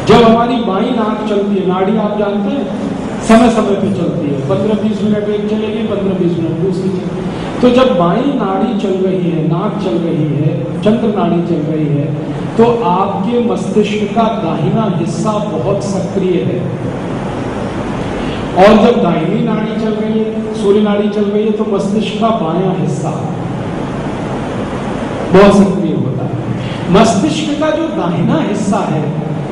जब हमारी बाईं नाक चलती है, नाड़ी आप जानते हैं समय समय पे चलती है, 15-20 मिनट एक चलेगी, 15-20 मिनट दूसरी चलेगी। तो जब बाईं नाड़ी चल रही है, नाक चल रही है, चंद्र नाड़ी चल रही है, तो आपके मस्तिष्क का दाहिना हिस्सा बहुत सक्रिय है। और जब दाहिनी नाड़ी चल रही है, सूर्य नाड़ी चल रही है, तो मस्तिष्क का बायां हिस्सा बहुत सक्रिय होता है। मस्तिष्क का जो दाहिना हिस्सा है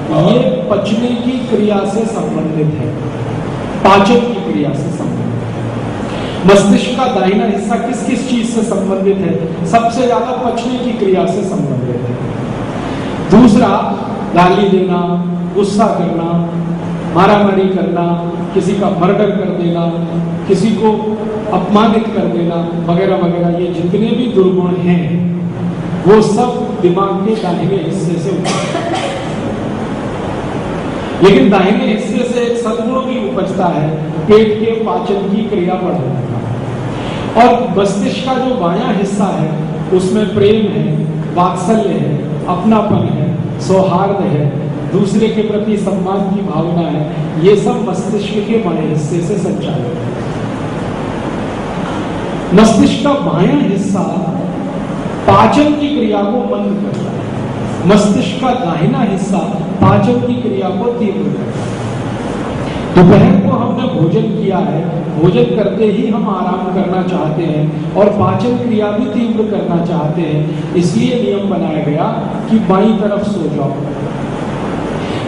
ये पचने की क्रिया से संबंधित है, पाचन की क्रिया से संबंधित है। मस्तिष्क का दाहिना हिस्सा किस किस चीज से संबंधित है? सबसे ज्यादा पचने की क्रिया से संबंधित है। दूसरा, गाली देना, गुस्सा करना, मारामारी करना, किसी का मर्डर कर देना, किसी को अपमानित कर देना वगैरह वगैरह, ये जितने भी दुर्गुण हैं वो सब दिमाग के दाहिने हिस्से से उपजते हैं। लेकिन दाहिने हिस्से से एक सद्गुण भी उपजता है, पेट के पाचन की क्रिया बढ़ाने का। और मस्तिष्क का जो बायां हिस्सा है उसमें प्रेम है, वात्सल्य है, अपनापन है, सौहार्द है, दूसरे के प्रति सम्मान की भावना है। ये सब मस्तिष्क के बाएं हिस्से से संचालित है। मस्तिष्क का बायां हिस्सा पाचन की क्रिया को मंद करता है, मस्तिष्क का दाहिना हिस्सा पाचन की क्रिया को तीव्र करता है। दोपहर को हमने भोजन किया है, भोजन करते ही हम आराम करना चाहते हैं और पाचन क्रिया भी तीव्र करना चाहते हैं, इसलिए नियम बनाया गया कि बाईं तरफ सो जाओ।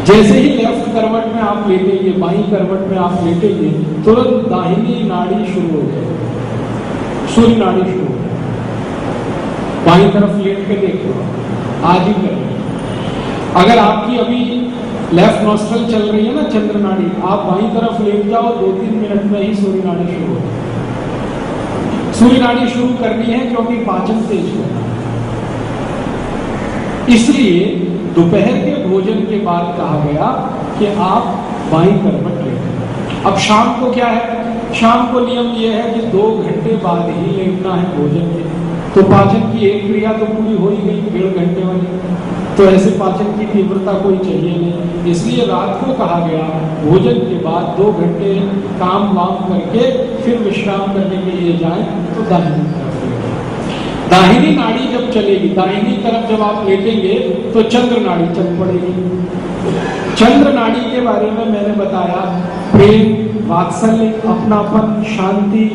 जैसे ही लेफ्ट करवट में आप लेटेंगे, बाईं करवट में आप लेटेंगे, तुरंत दाहिनी नाड़ी शुरू हो जाएगी, सूर्य नाड़ी शुरू हो जाएगी। बाईं तरफ लेट के देखो, आज ही कर। अगर आपकी अभी लेफ्ट नॉस्ट्रल चल रही है ना चंद्र नाड़ी, आप बाईं तरफ लेट जाओ, 2-3 मिनट में ही सूर्य नाड़ी शुरू हो। सूर्य नाड़ी शुरू करनी है क्योंकि पाचन तेज करना है। इसलिए दोपहर के भोजन के बाद कहा गया कि आप बाईं करवट लेटें। अब शाम को क्या है? शाम को नियम यह है कि 2 घंटे बाद ही लेटना है भोजन के। तो पाचन की एक क्रिया तो पूरी हो ही गई 1.5 घंटे वाली, तो ऐसे पाचन की तीव्रता कोई चाहिए नहीं। इसलिए रात को कहा गया भोजन के बाद 2 घंटे काम वाम करके फिर विश्राम करने के लिए जाएं तो दाहिनी तरफ लेटें। दाहिनी नाड़ी जब चलेगी, दाहिनी तरफ जब आप लेटेंगे तो चंद्र नाड़ी चल पड़ेगी। चंद्र नाड़ी के बारे में मैंने बताया, प्रेम, वात्सल्य, अपनापन, शांति,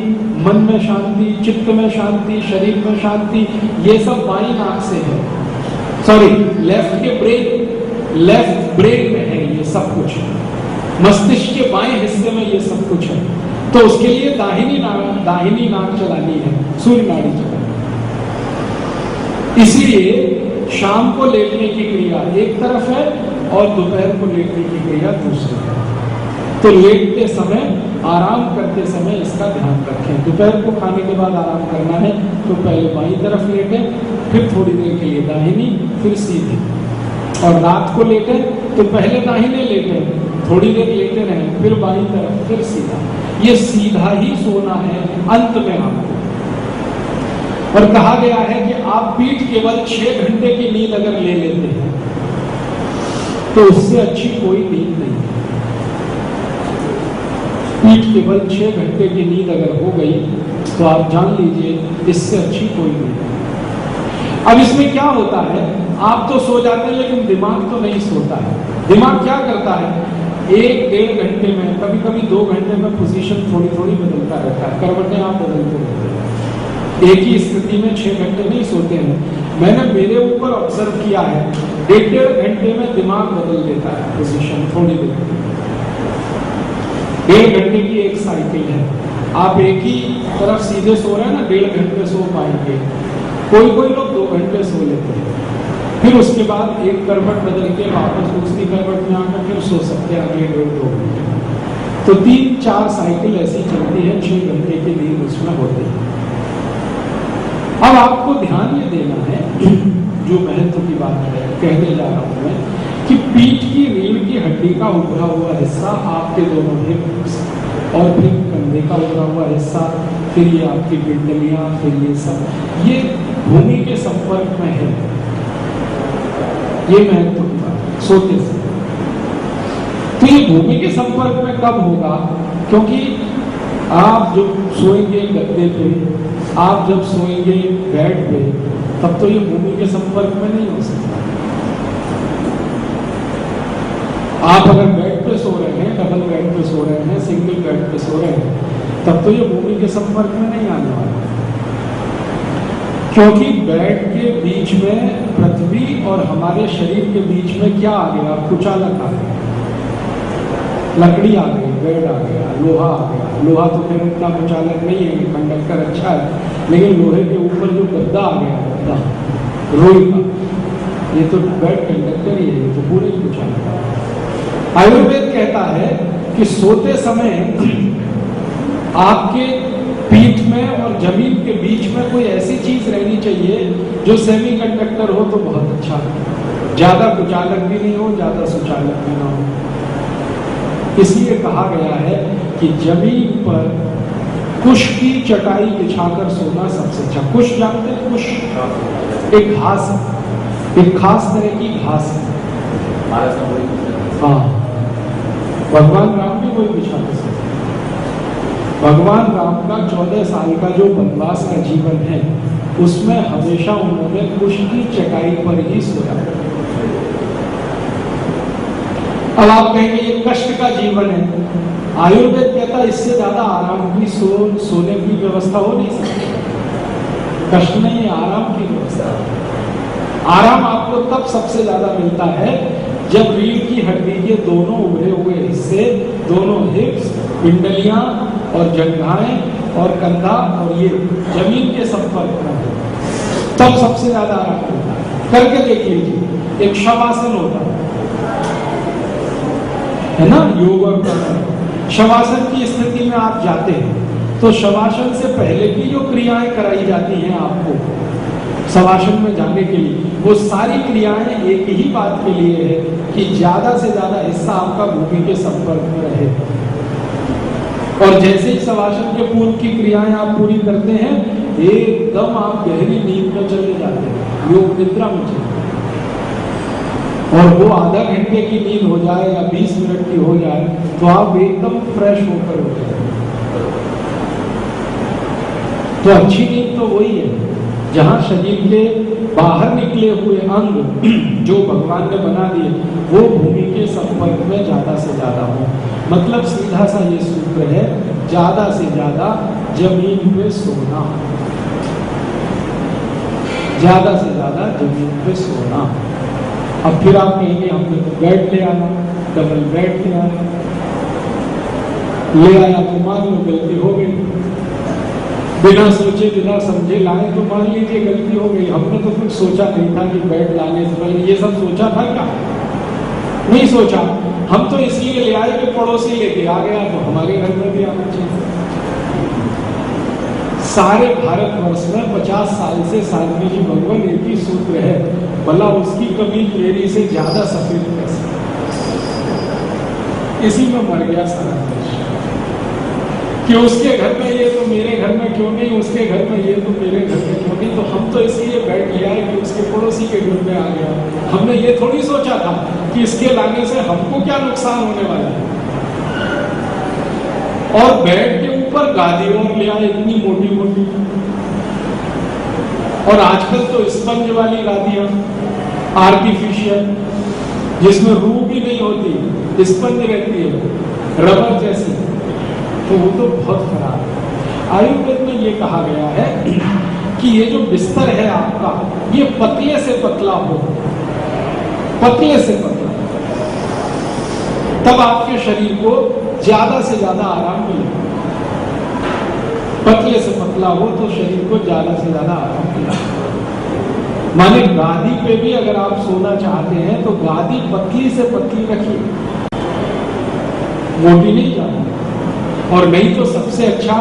मन में शांति, चित्त में शांति, शरीर में शांति, ये सब बाईं नाक से है। सॉरी, लेफ्ट ब्रेन में है ये सब कुछ, मस्तिष्क के बाएं हिस्से में ये सब कुछ है। तो उसके लिए दाहिनी नाक चलानी है, सूर्य नाड़ी चलानी है। इसलिए शाम को लेटने की क्रिया एक तरफ है और दोपहर को लेटने की क्रिया दूसरी है। तो लेटते समय, आराम करते समय इसका ध्यान रखें। दोपहर को खाने के बाद आराम करना है तो पहले बाईं तरफ लेटें, फिर थोड़ी देर के लिए दाहिनी, फिर सीधी। और रात को लेटें तो पहले दाहिने लेटें, थोड़ी देर लेटे रहें, फिर बाईं तरफ, फिर सीधा। ये सीधा ही सोना है अंत में आपको। और कहा गया है कि आप पीठ केवल 6 घंटे की नींद अगर ले लेते हैं तो उससे अच्छी कोई नींद नहीं। पीठ केवल 6 घंटे की नींद अगर हो गई तो आप जान लीजिए इससे अच्छी कोई नींद। अब इसमें क्या होता है, आप तो सो जाते हैं लेकिन दिमाग तो नहीं सोता है। दिमाग क्या करता है, 1-1.5 घंटे में, कभी कभी 2 घंटे में पोजीशन थोड़ी थोड़ी बदलता रहता है, करवटें आप बदलते रहते हैं। एक ही स्थिति में 6 घंटे नहीं सोते हैं। मैंने मेरे ऊपर ऑब्जर्व किया है, 1.5 घंटे में दिमाग बदल देता है पोजीशन थोड़ी देर। 1.5 घंटे की एक साइकिल है। आप एक ही तरफ सीधे सो रहे हैं ना, 1.5 घंटे सो पाएंगे। कोई कोई लोग 2 घंटे सो लेते हैं, फिर उसके बाद एक करवट बदल के वापस दूसरी करवट में आकर फिर सो सकते हैं अगले 1.5-2 घंटे। तो 3-4 साइकिल ऐसी चलती है, 6 घंटे की नींद उसमें होती है। अब आपको ध्यान ये देना है, जो महत्व की बात है कहने जा रहा हूं मैं, कि पीठ की रीढ़ की हड्डी का उभरा हुआ हिस्सा आपके दोनों हिप्स, और फिर कंधे का उभरा हुआ हिस्सा, फिर ये आपकी पिंडलियां, फिर ये सब, ये भूमि के संपर्क में है। ये महत्व की बात है सोते से। तो ये भूमि के संपर्क में कब होगा? क्योंकि आप जब सोएंगे गद्दे पे, आप जब सोएंगे बेड पे, तब तो ये भूमि के संपर्क में नहीं हो सकता। आप अगर बेड पे सो रहे हैं, डबल बेड पे सो रहे हैं, सिंगल बेड पे सो रहे हैं, तब तो ये भूमि के संपर्क में नहीं आने वाला, क्योंकि बेड के बीच में, पृथ्वी और हमारे शरीर के बीच में क्या आ गया? कुचालक आ गया, लकड़ी आ गई, बेड आ गया, लोहा आ गया। लोहा तो फिर उतना कुचालक नहीं है, कंडक्टर अच्छा है, लेकिन लोहे के ऊपर जो गद्दा आ गया, गद्दा रोई का, ये तो बेड कंडक्टर ही है, ये तो पूरे कुचालक है। आयुर्वेद कहता है कि सोते समय आपके पीठ में और जमीन के बीच में कोई ऐसी चीज रहनी चाहिए जो सेमी कंडक्टर हो तो बहुत अच्छा, ज्यादा कुचालक भी नहीं हो, ज्यादा सुचालक भी ना हो। इसलिए कहा गया है कि जमीन पर कुश की चटाई बिछाकर सोना सबसे अच्छा। कुश जानते हैं? कुश एक घास, एक खास तरह की घास है। हाँ, भगवान राम भी वही बिछाते थे। भगवान राम का 14 साल का जो वनवास का जीवन है, उसमें हमेशा उन्होंने कुश की चटाई पर ही सोया। अब आप कहेंगे ये कष्ट का जीवन है। आयुर्वेद कहता है इससे ज्यादा आराम की सोने की व्यवस्था हो नहीं सकती। कष्ट नहीं है, आराम की व्यवस्था। आराम आपको तब सबसे ज्यादा मिलता है जब रीढ़ की हड्डी के दोनों उभरे हुए हिस्से, दोनों हिप्स, पिंडलियां और जंघाएं और कंधा और ये जमीन के संपर्क में हो, तब सबसे ज्यादा आराम मिलता है। करके देख लीजिए, एक शवासन होता है ना, योग और प्राणायाम। शवासन की स्थिति में आप जाते हैं तो शवासन से पहले की जो क्रियाएं कराई जाती हैं आपको शवासन में जाने के लिए, वो सारी क्रियाएं एक ही बात के लिए है कि ज्यादा से ज्यादा हिस्सा आपका भूमि के संपर्क में रहे। और जैसे ही शवासन के पूर्व की क्रियाएं आप पूरी करते हैं, एकदम आप गहरी नींद में चले जाते हैं, योग निद्रा में चले। और वो आधा घंटे की नींद हो जाए या 20 मिनट की हो जाए तो आप एकदम फ्रेश होकर उठ जाए। तो अच्छी नींद तो वही है जहां शरीर के बाहर निकले हुए अंग जो भगवान ने बना दिए वो भूमि के संपर्क में ज्यादा से ज्यादा हो। मतलब सीधा सा ये सूत्र है, ज्यादा से ज्यादा जमीन पे सोना, ज्यादा से ज्यादा जमीन पे सोना। अब फिर आप कहेंगे हमने तो बेड ले आना, डबल बेड ले आया, तो मान लो गलती हो गई, बिना सोचे बिना समझे लाए तो मान लीजिए गलती हो गई। हमने तो कुछ सोचा नहीं था कि बेड लाने से पहले ये सब सोचा था क्या? नहीं सोचा। हम तो इसलिए ले आए कि पड़ोसी लेके आ गया तो हमारे घर में भी आना चाहिए। सारे भारतवर्ष में 50 साल से साध्वी जी भगवान एक ही सूत्र है, भला उसकी कमी मेरी से ज्यादा सफेद कैसे? इसी में मर गया सारा देश कि उसके घर में ये तो मेरे घर में क्यों नहीं, उसके घर में ये तो मेरे घर में क्यों नहीं। तो हम तो इसलिए बैठ लिया है कि उसके पड़ोसी के घर में आ गया। हमने ये थोड़ी सोचा था कि इसके लाने से हमको क्या नुकसान होने वाला है। और बेड के ऊपर गादी और ले आए इतनी मोटी मोटी, और आजकल तो स्पंज वाली गादियां आर्टिफिशियल, जिसमें रूह भी नहीं होती, स्पंज रहती है रबर जैसी, तो वो तो बहुत खराब है। आयुर्वेद में ये कहा गया है कि ये जो बिस्तर है आपका, ये पतले से पतला हो, पतले से पतला, तब आपके शरीर को ज्यादा से ज्यादा आराम मिले। पतले से पतला हो तो शरीर को ज्यादा से ज्यादा आराम मिले। माने गादी पे भी अगर आप सोना चाहते हैं तो गादी पतली से पतली रखिए, मोटी नहीं जाना। और नहीं तो सबसे अच्छा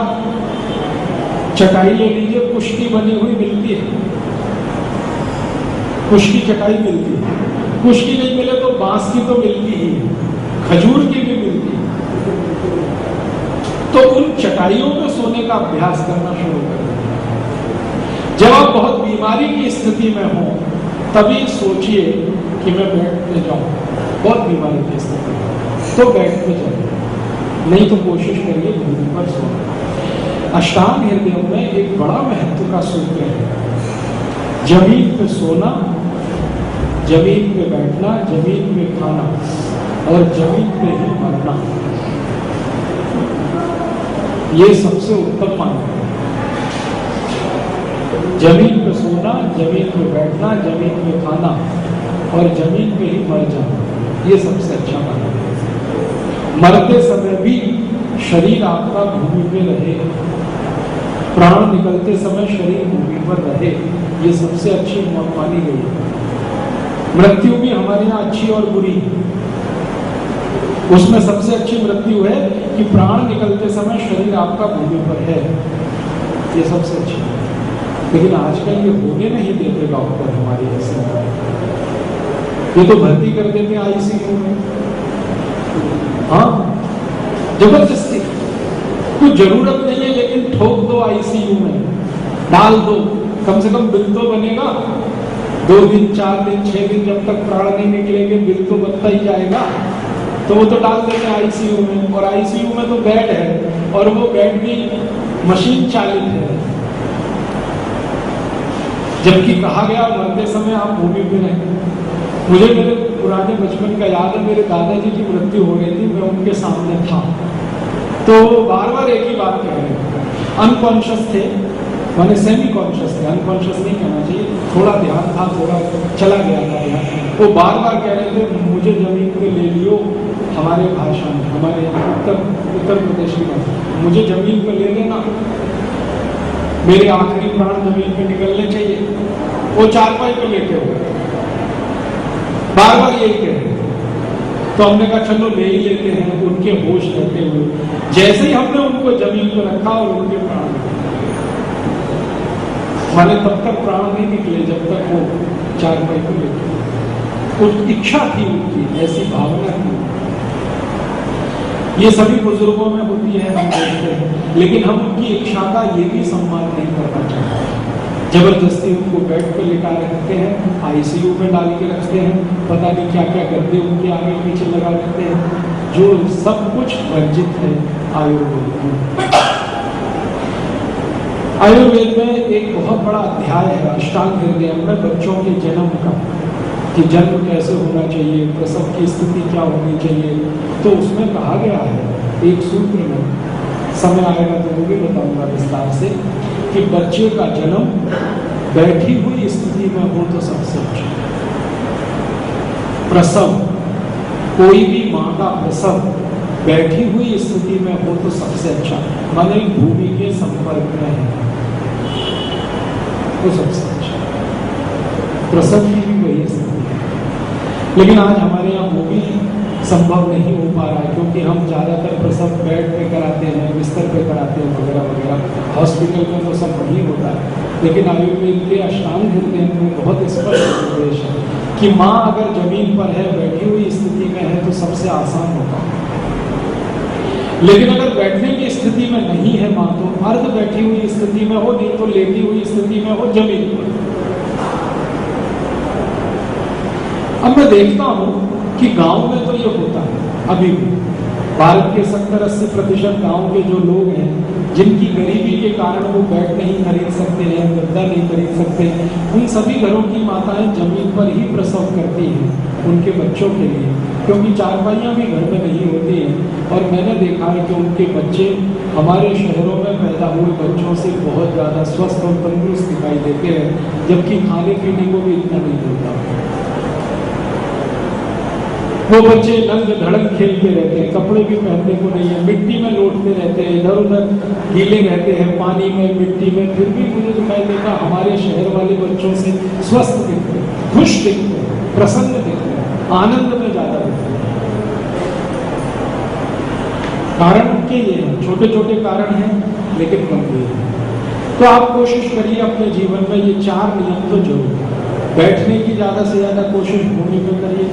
चटाई ले लीजिए, कुश की बनी हुई मिलती है, कुश की चटाई मिलती है। कुश की नहीं मिले तो बांस की तो मिलती ही है, खजूर की भी मिलती है। तो उन चटाइयों में सोने का अभ्यास करना शुरू कर दें। जब आप बहुत बीमारी की स्थिति में हो तभी सोचिए कि मैं बेड पे जाऊं, बहुत बीमारी की स्थिति में तो बेड पे जाइए, नहीं तो कोशिश करिए भूमि पर सोना। अष्टांग हृदय में एक बड़ा महत्व का सूत्र है, जमीन पे सोना, जमीन पे बैठना, जमीन पे खाना और जमीन पे ही मरना, ये सबसे उत्तम मार्ग है। जमीन पे सोना, जमीन पे बैठना, जमीन पे खाना और जमीन पे ही मर जाना, ये सबसे अच्छा मार्ग है। मरते समय भी शरीर आपका भूमि पे रहे, प्राण निकलते समय शरीर भूमि पर रहे, ये सबसे अच्छी मौत मानी गई है। मृत्यु भी हमारे यहाँ अच्छी और बुरी है, उसमें सबसे अच्छी मृत्यु है कि प्राण निकलते समय शरीर आपका भूमि पर है, ये सबसे अच्छी है। लेकिन आजकल ये होने नहीं देते डॉक्टर हमारी ऐसे, ये तो भर्ती कर देते आईसीयू में, हाँ जबरदस्ती, कुछ जरूरत नहीं है लेकिन ठोक दो आईसीयू में, डाल दो, कम से कम बिल तो बनेगा। 2 दिन 4 दिन 6 दिन जब तक प्राण नहीं निकलेंगे बिल तो बनता ही जाएगा, तो वो तो डाल देते हैं आईसीयू में। और आईसीयू में तो बेड है और वो बेड भी मशीन चालित है, जबकि कहा गया मरते समय आप भूमि पे रहें। मुझे मेरे पुराने बचपन का याद है, मेरे दादाजी की मृत्यु हो गई थी, मैं उनके सामने था, तो बार बार एक ही बात कह रहे थे, अनकॉन्शियस थे, माने सेमी कॉन्शियस थे, अनकॉन्शियस नहीं कहना चाहिए, थोड़ा ध्यान था, थोड़ा चला गया था ध्यान। वो बार बार कह रहे थे मुझे जमीन पे ले लियो, हमारे भाषा में, हमारे उत्तर प्रदेश की भाषा, मुझे जमीन पे ले लेना, मेरे आखिरी प्राण जमीन पे निकलने चाहिए। वो चारपाई पे लेटे हुए बार बार यही कह रहे थे। तो हमने कहा चलो ले ही लेते हैं, उनके होश रहते हुए। जैसे ही हमने उनको जमीन पर रखा और उनके प्राण माने तब तक प्राण नहीं निकले जब तक वो चारपाई पे लेटे। उस इच्छा थी उनकी, ऐसी भावना थी। ये सभी बुजुर्गों में होती है, हम देखते हैं, लेकिन हम उनकी इच्छा का ये भी सम्मान नहीं करना चाहते। जबरदस्ती उनको बेड पे लिटा रखते हैं, आईसीयू में डाल के रखते हैं, पता नहीं क्या क्या करते उनके आगे पीछे लगा देते हैं, जो सब कुछ वर्जित है आयुर्वेद में। आयुर्वेद में एक बहुत बड़ा अध्याय है अष्टांग हृदय में, बच्चों के जन्म का, कि जन्म कैसे होना चाहिए, प्रसव की स्थिति क्या होनी चाहिए। तो उसमें कहा गया है एक सूत्र में, समय आएगा तो वो भी बताऊंगा विस्तार से, कि बच्चे का जन्म बैठी हुई स्थिति में हो तो सबसे अच्छा। प्रसव, कोई भी माँ का प्रसव बैठी हुई स्थिति में हो तो सबसे अच्छा, माने भूमि के संपर्क में है तो सबसे अच्छा। प्रसव की भी वही स्थिति है, लेकिन आज हमारे यहाँ वो भी संभव नहीं हो पा रहा है, क्योंकि हम ज़्यादातर प्रसव बेड पे कराते हैं, बिस्तर पे कराते हैं वगैरह वगैरह। हॉस्पिटल में तो सब वही होता है, लेकिन आयुर्वेद के अष्टांग हृदय में बहुत स्पष्ट निर्देश है कि माँ अगर जमीन पर है, बैठी हुई स्थिति में है तो सबसे आसान होता है। लेकिन अगर बैठने की स्थिति में नहीं है माँ, तो अर्ध बैठी हुई स्थिति में हो, नहीं तो लेटी हुई स्थिति में हो जमीन पर। अब मैं देखता हूं कि गांव में तो ये होता है अभी भी। भारत के 70-80% गांव के जो लोग हैं, जिनकी गरीबी के कारण वो बेड नहीं खरीद सकते हैं, गद्दा नहीं खरीद सकते, उन सभी घरों की माताएं जमीन पर ही प्रसव करती हैं उनके बच्चों के लिए, क्योंकि चारपाइयाँ भी घर में नहीं होती हैं। और मैंने देखा है कि उनके बच्चे हमारे शहरों में पैदा हुए बच्चों से बहुत ज़्यादा स्वस्थ और तंदुरुस्त दिखाई देते हैं, जबकि खाने पीने को भी इतना नहीं मिलता। वो बच्चे नंग धड़क खेलते रहते हैं, कपड़े भी पहनने को नहीं है, मिट्टी में लौटते रहते हैं, इधर उधर गीले रहते हैं, पानी में, मिट्टी में, फिर भी मुझे दिखाई देता हमारे शहर वाले बच्चों से स्वस्थ दिखते हैं, खुश दिखते हैं, प्रसन्न दिखते हैं, आनंद में ज्यादा दिखते हैं। कारण उनके ये हैं, छोटे छोटे कारण हैं लेकिन गंभीर हैं। तो आप कोशिश करिए अपने जीवन में ये 4 नियम तो जरूर है। बैठने की ज्यादा से ज्यादा कोशिश भूमि पर करिए,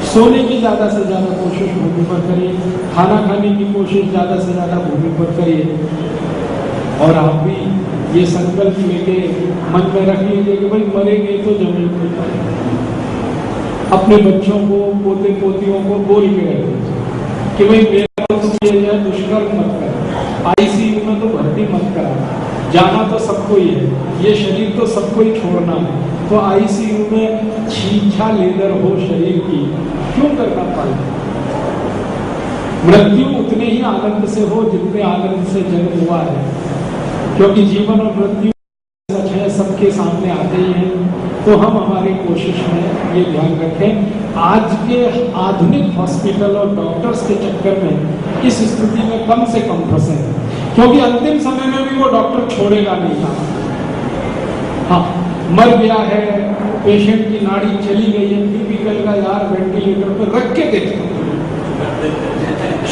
सोने की ज्यादा से ज्यादा कोशिश भूमि पर करिए, खाना खाने की कोशिश ज्यादा से ज्यादा भूमि पर करिए। और आप भी ये संकल्प लेके मन में रख लीजिए कि भाई मरेंगे तो जमीन पर। अपने बच्चों को, पोते पोतियों को बोल के रख कि भाई मेरा तो ये है, दुष्कर्म मत कर, आईसीयू में तो भर्ती मत करा, जाना तो सबको ही है, ये शरीर तो सबको ही छोड़ना है, तो आईसीयू में छींछा लेदर हो शरीर की क्यों करना पाए। मृत्यु उतने ही आनंद से हो जितने आनंद से जन्म हुआ है, क्योंकि जीवन और मृत्यु सच है, सबके सामने आते ही हैं। तो हम हमारी कोशिश में ये ध्यान रखें, आज के आधुनिक हॉस्पिटल और डॉक्टर्स के चक्कर में इस स्थिति में कम से कम फंसे, क्योंकि अंतिम समय में भी वो डॉक्टर छोड़ेगा नहीं था। हाँ, मर गया है, पेशेंट की नाड़ी चली गई है, फिर भी कहेगा यार वेंटिलेटर पर रख के देखो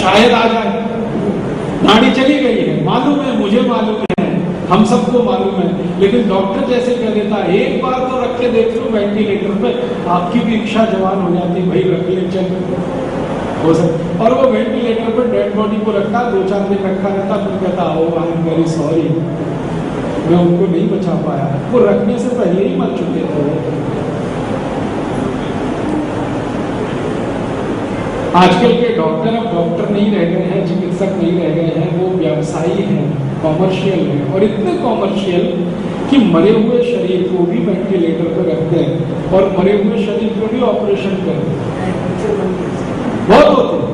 शायद आ जाए। नाड़ी चली गई है, मालूम है, मुझे मालूम है, हम सबको मालूम है, लेकिन डॉक्टर जैसे कह देता है एक बार तो रख के देख लो वेंटिलेटर पे, आपकी भी इच्छा जवान हो जाती, भाई रख ले चल हो सकता। और वो वेंटिलेटर पर डेड बॉडी को रखता, 2-4 दिन रखा रहता, फिर कहता ओ आई एम वेरी सॉरी, मैं उनको नहीं बचा पाया, वो रखने से पहले ही मर चुके थे। आजकल के डॉक्टर अब डॉक्टर नहीं रह गए हैं, चिकित्सक नहीं रह गए हैं, वो व्यवसायी हैं, कॉमर्शियल हैं, और इतने कॉमर्शियल कि मरे हुए शरीर को भी वेंटिलेटर पर रखते हैं और मरे हुए शरीर को भी ऑपरेशन करते हैं। बहुत होते हैं,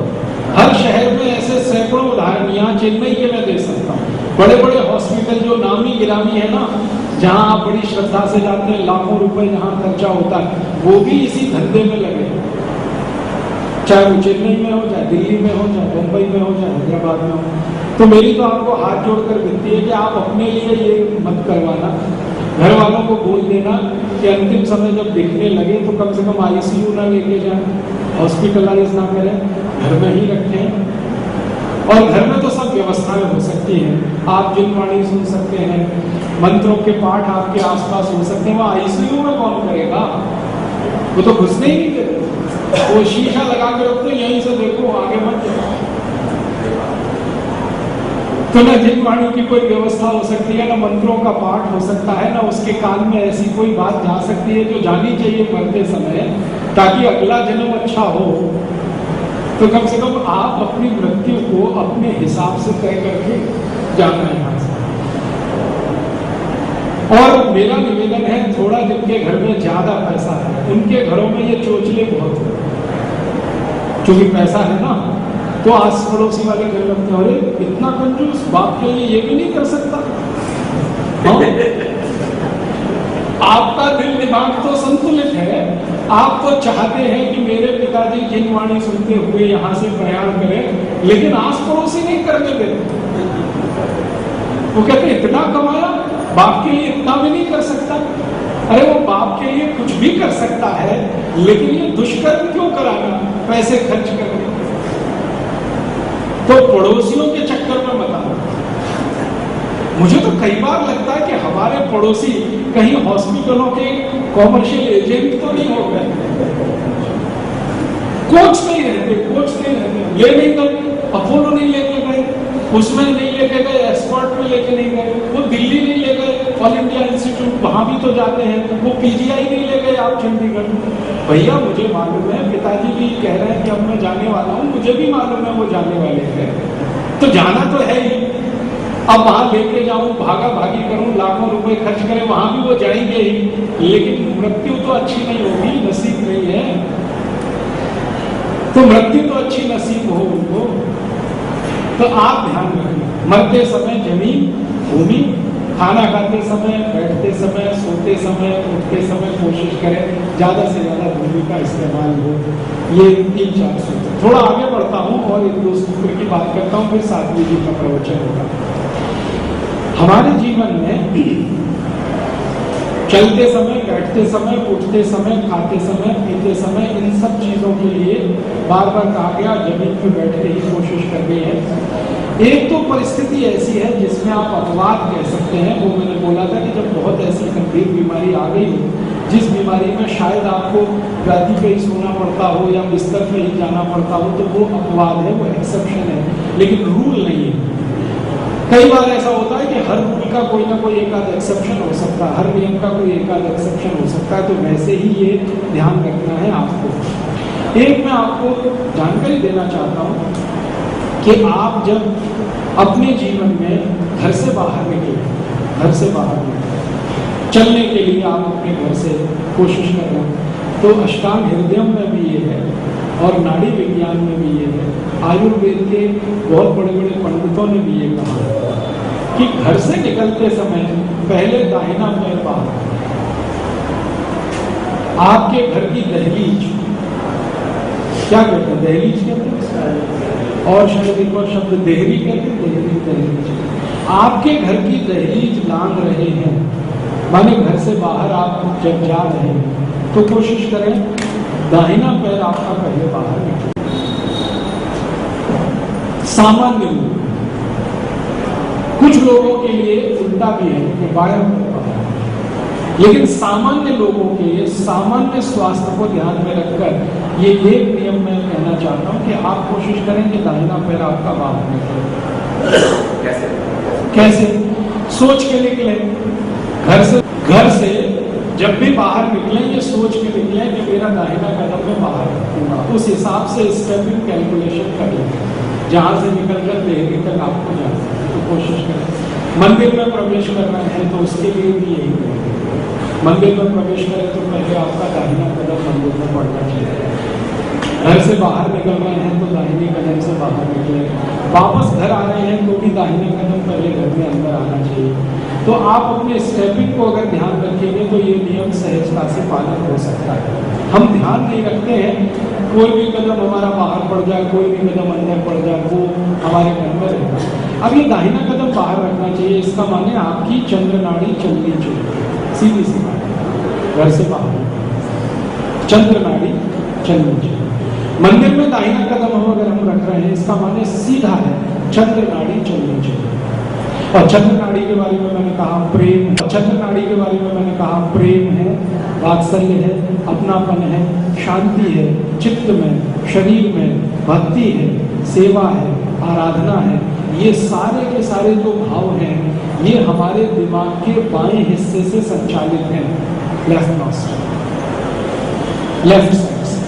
हर शहर में ऐसे सैकड़ों उदाहरण, यहाँ चेन्नई के मैं दे सकता हूँ। बड़े बड़े हॉस्पिटल जो नामी गिरामी है ना, जहाँ आप बड़ी श्रद्धा से जाते हैं, लाखों रुपए जहाँ खर्चा होता है, वो भी इसी धंधे में लगे, चाहे वो चेन्नई में हो, चाहे दिल्ली में हो, चाहे मुंबई में हो, चाहे हैदराबाद में हो। तो मेरी तो आपको हाथ जोड़कर विनती है कि आप अपने लिए ये मत करवाना, घर वालों को बोल देना कि अंतिम समय जब दिखने लगे तो कम से कम आईसीयू ना लेके जाएं, हॉस्पिटलाइज ना करें, घर में ही रखें। और घर में तो सब व्यवस्थाएं हो सकती हैं, आप जिन वाणी सुन सकते हैं, मंत्रों के पाठ आपके आसपास हो सकते हैं, वो आईसीयू में कौन करेगा, वो तो घुसने ही नहीं देते, वो शीशा लगा के रखते, यहीं से देखो आगे मत जाओ। तो न जिन वाणी की कोई व्यवस्था हो सकती है, न मंत्रों का पाठ हो सकता है, न उसके कान में ऐसी कोई बात जा सकती है जो जानी चाहिए मरते समय, ताकि अगला जन्म अच्छा हो। तो कम से कम आप अपनी मृत्यु को अपने हिसाब से तय करके जाना है यहाँ से। और मेरा निवेदन है, थोड़ा जिनके घर में ज्यादा पैसा है उनके घरों में ये चोचले बहुत है, क्योंकि पैसा है ना, तो आस पड़ोसी वाले घर लगते हैं, अरे इतना कंजूस, बाप के लिए ये भी नहीं कर सकता। आपका दिल दिमाग तो संतुलित है, आप तो चाहते हैं कि मेरे पिताजी जिन वाणी सुनते हुए यहाँ से प्रयाण करें, लेकिन आस पड़ोसी नहीं करने देते। वो कहते इतना कमाया, बाप के लिए इतना भी नहीं कर सकता। अरे वो बाप के लिए कुछ भी कर सकता है, लेकिन ये दुष्कर्म क्यों कराना, पैसे खर्च करने। तो पड़ोसियों के चक्कर में मत आना। मुझे तो कई बार लगता है कि हमारे पड़ोसी कहीं हॉस्पिटलों के कॉमर्शियल एजेंट तो नहीं हो गए, कोच नहीं रहते, ले नहीं गए, अपोलो नहीं लेके गए, उसमें नहीं लेके गए, एक्सपर्ट में लेके नहीं गए, वो दिल्ली नहीं ले गए, ऑल इंडिया इंस्टीट्यूट वहां भी तो जाते हैं, वो पीजीआई नहीं ले गए आप चंडीगढ़। भैया मुझे मालूम है, पिताजी भी कह रहे हैं कि अब मैं जाने वाला हूँ, मुझे भी मालूम है वो जाने वाले हैं, तो जाना तो है ही। अब वहां लेके जाऊं, भागा भागी करूं, लाखों रुपए खर्च करें, वहां भी वो जाएंगे ही, लेकिन मृत्यु तो अच्छी नहीं होगी, नसीब नहीं है। तो मृत्यु तो अच्छी नसीब हो उनको। तो आप ध्यान रखें, मरते समय जमीन, भूमि, खाना खाते समय, बैठते समय, सोते समय, उठते समय कोशिश करें ज्यादा से ज्यादा भूमि का इस्तेमाल हो। ये 3-4 सूत्र। थोड़ा आगे बढ़ता हूँ और 1-2 सूत्र की बात करता हूँ, फिर साध्वी जी का प्रवचन होगा। हमारे जीवन में चलते समय, बैठते समय, उठते समय, खाते समय, पीते समय, इन सब चीजों के लिए बार बार कहा गया, जमीन पर बैठ के ही कोशिश करनी है। एक तो परिस्थिति ऐसी है जिसमें आप अपवाद कह सकते हैं, वो मैंने बोला था कि जब बहुत ऐसी गंभीर बीमारी आ गई हो, जिस बीमारी में शायद आपको राती पे ही सोना पड़ता हो या बिस्तर पे ही जाना पड़ता हो, तो वो अपवाद है, वो एक्सेप्शन है, लेकिन रूल नहीं है। कई बार ऐसा होता है कि हर रूल का कोई ना कोई एक आध एक्सेप्शन हो सकता है, हर नियम का कोई एक आध एक्सेप्शन हो सकता है, तो वैसे ही ये ध्यान रखना है आपको। एक मैं आपको जानकारी देना चाहता हूँ कि आप जब अपने जीवन में घर से बाहर निकले, घर से बाहर निकले, चलने के लिए आप अपने घर से कोशिश कर रहे हैं, तो अष्टांग हृदयम में भी ये है और नाड़ी विज्ञान में भी ये है, आयुर्वेद के बहुत बड़े बड़े पंडितों ने भी ये कहा कि घर से निकलते समय पहले दाहिना पैर बाहर, आपके घर की दहलीज, क्या कहते हैं दहलीज कहते हैं, और शायद एक और शब्द देहरी कहते हैं, दहलीज। आपके घर की दहलीज लांग रहे हैं, माने घर से बाहर आप जब जा रहे हैं, तो कोशिश करें दाहिना पैर आपका पहले बाहर निकले। सामान्य लोग, कुछ लोगों के लिए उल्टा भी है कि बायां पैर बाहर, लेकिन सामान्य लोगों के लिए, सामान्य स्वास्थ्य को ध्यान में रखकर ये एक नियम मैं कहना चाहता हूं कि आप कोशिश करें कि दाहिना पैर आपका बाहर निकले। कैसे? सोच के निकले, घर से जब भी बाहर निकले ये सोच के निकले कि मेरा दाहिना कदम में बाहर रखूंगा, उस हिसाब से स्टेपिंग कैलकुलेशन कर लें, जहां से निकलकर देहरी तक आपको जाना, तो कोशिश करें। मंदिर में प्रवेश कर रहे हैं तो उसके लिए भी यही करें, मंदिर में प्रवेश करें तो पहले आपका दाहिना कदम मंदिर में पड़ना चाहिए। घर से बाहर निकल रहे हैं तो दाहिने कदम से बाहर निकले, वापस घर आ रहे हैं तो भी दाहिने कदम पहले घर में अंदर आना चाहिए। तो आप अपने स्टेपिंग को अगर ध्यान रखेंगे तो ये नियम सहजता से पालन हो सकता है। हम ध्यान नहीं रखते हैं, कोई भी कदम हमारा बाहर पड़ जाए, कोई भी कदम अंदर पड़ जाए, वो हमारे घर में रहेगा। अब ये दाहिना कदम बाहर रखना चाहिए, इसका माने आपकी चंद्र नाड़ी चलनी चाहिए, सीधी सी बात, घर से बाहर चंद्र नाड़ी चलनी चाहिए। मंदिर में दाहिना कदम हम अगर हम रख रहे हैं, इसका माने सीधा है, चंद्र नाड़ी चलनी चाहिए। और चंद्र नाड़ी के बारे में मैंने कहा प्रेम, चंद्र नाड़ी के बारे में मैंने कहा प्रेम है, वात्सल्य है, अपनापन है, शांति है, चित्त में, शरीर में, भक्ति है, सेवा है, आराधना है। ये सारे के सारे जो भाव हैं, ये हमारे दिमाग के बाएं हिस्से से संचालित हैं, लेफ्ट नॉस्ट्रल, लेफ्ट साइड से।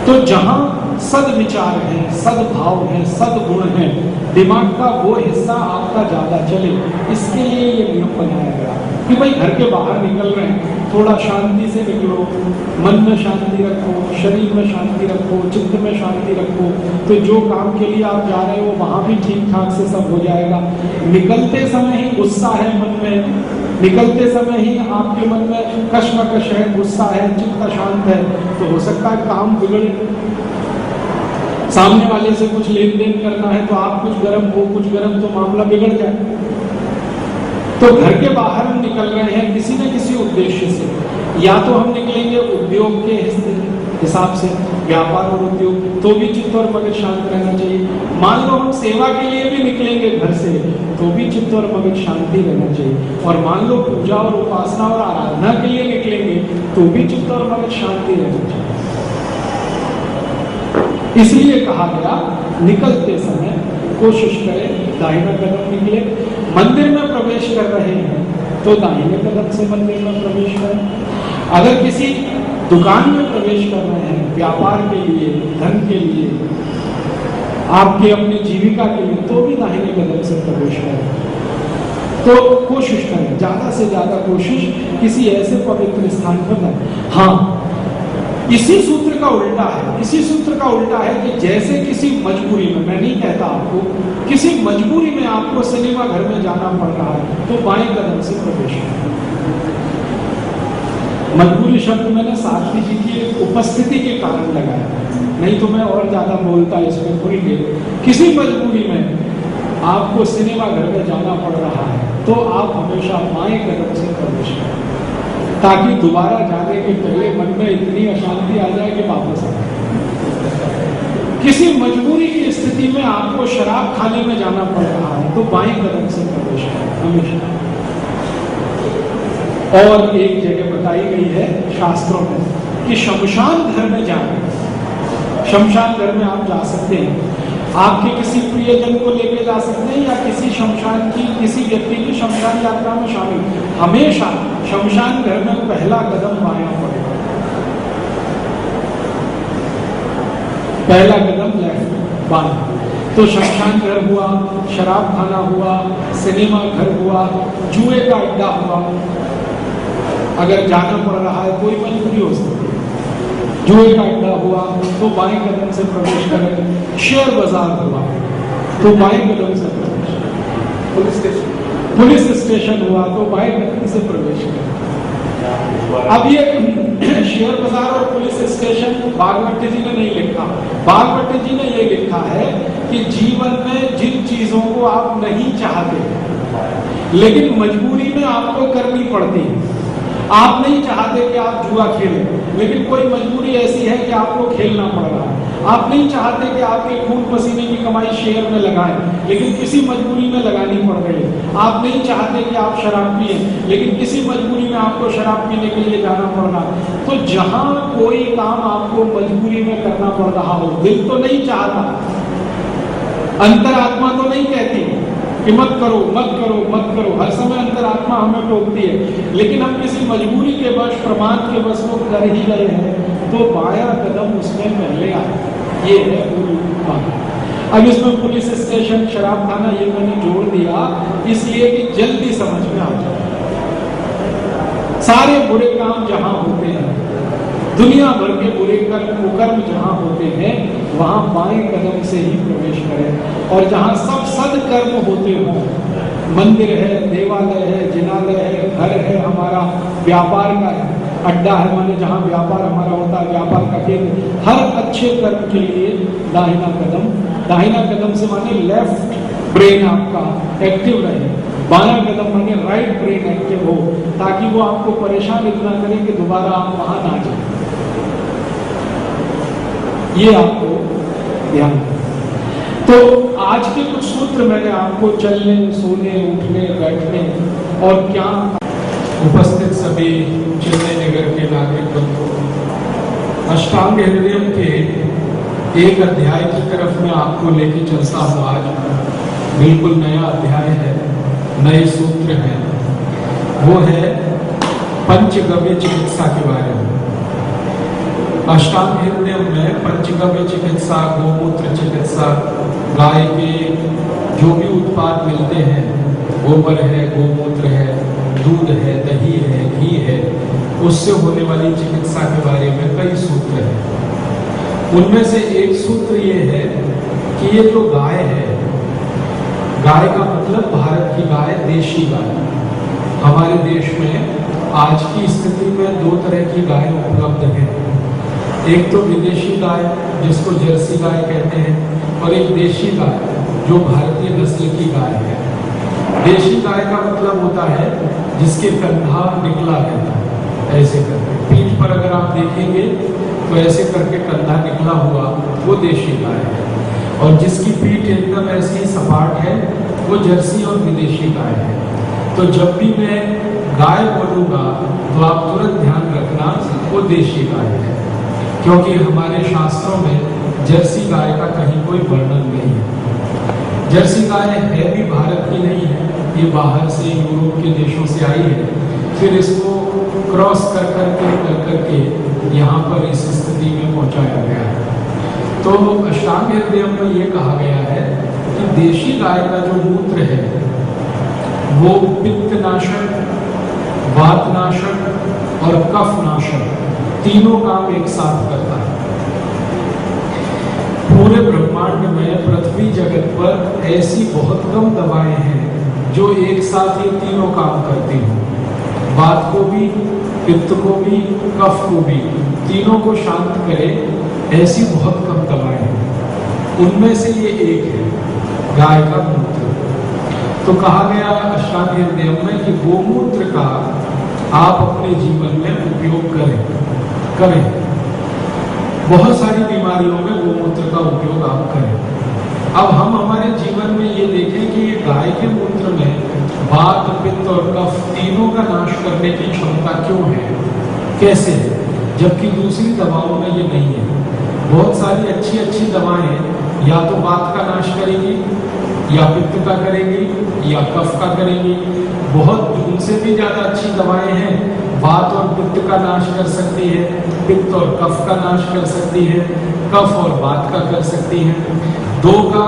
तो जहां सद्विचार है, सद्भाव है, सद्गुण है, दिमाग का वो हिस्सा आपका ज्यादा चले, इसके लिए ये नियम बनाया गया कि भाई घर के बाहर निकल रहे हैं, थोड़ा शांति से निकलो, मन में शांति रखो, शरीर में शांति रखो, चित्त में शांति रखो, तो जो काम के लिए आप जा रहे हो वहां भी ठीक ठाक से सब हो जाएगा। निकलते समय ही गुस्सा है मन में, निकलते समय ही आपके मन में कश्मकश है, गुस्सा है, चित्त अशांत है, तो हो सकता है काम बिगड़े। सामने वाले से कुछ लेन देन करना है तो आप कुछ गरम हो, कुछ गरम, तो मामला बिगड़ जाए। तो घर के बाहर हम निकल रहे हैं किसी न किसी उद्देश्य से, या तो हम निकलेंगे उद्योग के हिसाब से, व्यापार और उद्योग, तो भी चित्त और मगज शांत रहना चाहिए। मान लो हम सेवा के लिए भी निकलेंगे घर से, तो भी चित्त और मगज शांति रहना चाहिए। और मान लो पूजा और उपासना और आराधना के लिए निकलेंगे, तो भी चित्त और मगज शांति रहना चाहिए। इसलिए कहा गया निकलते समय कोशिश करें दाहिना कदम निकले। मंदिर में प्रवेश कर रहे हैं तो दाहिने कदम से मंदिर में प्रवेश करें। अगर किसी दुकान में प्रवेश कर रहे हैं व्यापार के लिए, धन के लिए, आपके अपनी जीविका के लिए, तो भी दाहिने कदम से प्रवेश करें। तो कोशिश करें, ज्यादा से ज्यादा कोशिश किसी ऐसे पवित्र स्थान पर न। हाँ, इसी सूत्र का उल्टा है, इसी सूत्र का उल्टा है कि जैसे किसी मजबूरी में, मैं नहीं कहता आपको, किसी मजबूरी में आपको सिनेमा घर में जाना पड़ रहा है तो बाएं कदम से प्रवेश करें। मजबूरी शब्द मैंने सारथी जी की उपस्थिति के कारण लगाया, नहीं तो मैं और ज्यादा बोलता इसमें खुल के। किसी मजबूरी में आपको सिनेमा घर में जाना पड़ रहा है तो आप हमेशा बाएं कदम से प्रवेश करें, ताकि दोबारा जाने के पहले मन में इतनी अशांति आ जाए कि वापस आ जाए। किसी मजबूरी की स्थिति में आपको शराब खाने में जाना पड़ रहा है तो बाएं कदम से प्रवेश करें हमेशा। और एक जगह बताई गई है शास्त्रों में कि शमशान घर में जाए। शमशान घर में आप जा सकते हैं, आपके किसी प्रियजन को लेके जा सकते हैं या किसी शमशान की किसी व्यक्ति की शमशान यात्रा में शामिल। हमेशा शमशान घर में पहला कदम बायां पड़ेगा, पहला कदम लेफ्ट बायां। तो शमशान घर हुआ, शराब खाना हुआ, सिनेमा घर हुआ, जुए का अड्डा हुआ, अगर जाना पड़ रहा है कोई मजबूरी हो सकती है, जुए का अड्डा हुआ तो बाएं कदम से प्रवेश करें। शेयर बाजार हुआ तो बाएं कदम से प्रवेश, पुलिस स्टेशन हुआ तो बाएं कदम से प्रवेश करें। अब ये शेयर बाजार और पुलिस स्टेशन बागवती जी ने नहीं लिखा, बागवती जी ने ये लिखा है कि जीवन में जिन चीजों को आप नहीं चाहते लेकिन मजबूरी में आपको करनी पड़ती है। आप नहीं चाहते कि आप जुआ खेलें लेकिन कोई मजबूरी ऐसी है कि आपको खेलना पड़ रहा है। आप नहीं चाहते कि आपके खून पसीने की कमाई शेयर में लगाएं लेकिन किसी मजबूरी में लगानी पड़ रही है। आप नहीं चाहते कि आप शराब पिएं लेकिन किसी मजबूरी में आपको शराब पीने के लिए जाना पड़ रहा है। तो जहां कोई काम आपको मजबूरी में करना पड़ रहा हो, दिल तो नहीं चाहता, अंतरात्मा तो नहीं कहती कि मत करो मत करो मत करो, हर समय अंतरात्मा हमें टोकती है, लेकिन हम किसी मजबूरी के वश प्रमाद के वश वो कर ही रहे हैं तो बायां कदम उसमें पहले आए। ये है पूरी बात। अब इसमें पुलिस स्टेशन, शराब खाना ये मैंने जोड़ दिया इसलिए कि जल्दी समझ में आ जाए। सारे बुरे काम जहां होते हैं, दुनिया भर के बुरे कुकर्म जहां होते हैं वहां बाएं कदम से ही प्रवेश करें। और जहां सब सदकर्म होते हों, मंदिर है, देवालय है, जिनालय है, घर है, हमारा व्यापार का अड्डा है, माने जहां व्यापार हमारा होता है, व्यापार का केंद्र, हर अच्छे कर्म के लिए दाहिना कदम। दाहिना कदम से माने लेफ्ट ब्रेन आपका एक्टिव रहे, बायां कदम माने राइट ब्रेन एक्टिव हो ताकि वो आपको परेशान इतना करे कि दोबारा आप वहां ना जाए। ये आपको ध्यान। तो आज के कुछ सूत्र मैंने आपको चलने, सोने, उठने, बैठने और क्या उपस्थित सभी चेन्नई नगर के नागरिक बंधुओं, अष्टांग हृदयम के एक अध्याय की तरफ मैं आपको लेके चलता हूँ। आज बिल्कुल नया अध्याय है, नए सूत्र हैं, वो है पंचगव्य चिकित्सा के बारे में। अष्टांग हृदयम में पंचगव्य चिकित्सा, गोमूत्र चिकित्सा, गाय के जो भी उत्पाद मिलते हैं, गोबर है, गोमूत्र है, दूध है, दही है, घी है, उससे होने वाली चिकित्सा के बारे में कई सूत्र हैं। उनमें से एक सूत्र ये है कि ये जो गाय है, गाय का मतलब भारत की गाय, देशी गाय। हमारे देश में आज की स्थिति में दो तरह की गाय उपलब्ध है। एक तो विदेशी गाय जिसको जर्सी गाय कहते हैं और एक देशी गाय जो भारतीय नस्ल की गाय है। देशी गाय का मतलब होता है जिसके कंधा निकला रहता है, ऐसे करके पीठ पर अगर आप देखेंगे तो ऐसे करके कंधा निकला हुआ, वो देशी गाय है। और जिसकी पीठ एकदम ऐसी ही सपाट है, वो जर्सी और विदेशी गाय है। तो जब भी मैं गाय बोलूँगा तो आप तुरंत ध्यान रखना वो देशी गाय है, क्योंकि हमारे शास्त्रों में जर्सी गाय का कहीं कोई वर्णन नहीं है। जर्सी गाय है भी भारत की नहीं है, ये बाहर से यूरोप के देशों से आई है, फिर इसको क्रॉस कर करके यहाँ पर इस स्थिति में पहुँचाया गया है। तो अष्टांग हृदयम में ये कहा गया है कि देशी गाय का जो मूत्र है वो पित्तनाशक, वातनाशक और कफनाशक तीनों काम एक साथ करता है। पूरे ब्रह्मांड में, पृथ्वी जगत पर ऐसी बहुत कम दवाएं हैं जो एक साथ ये तीनों काम करती हों। वात को भी, पित्त को भी, कफ को भी, तीनों को शांत करे, ऐसी बहुत कम दवाएं हैं। उनमें से ये एक है गाय का मूत्र। तो कहा गया अष्टांग हृदयम में कि गोमूत्र का आप अपने जीवन में उपयोग करें। बहुत सारी बीमारियों में गोमूत्र का उपयोग अब हम हमारे जीवन में ये देखें कि ये गाय के मूत्र में वात, पित्त और कफ तीनों का नाश करने की क्षमता क्यों है, कैसे है, जबकि दूसरी दवाओं में ये नहीं है। बहुत सारी अच्छी अच्छी दवाएं या तो वात का नाश करेगी, या पित्त का करेगी, या कफ का करेगी। बहुत उनसे भी ज्यादा अच्छी दवाएं हैं, वात और पित्त का नाश कर सकती है, पित्त और कफ का नाश कर सकती है, कफ और वात का कर सकती है, 2 का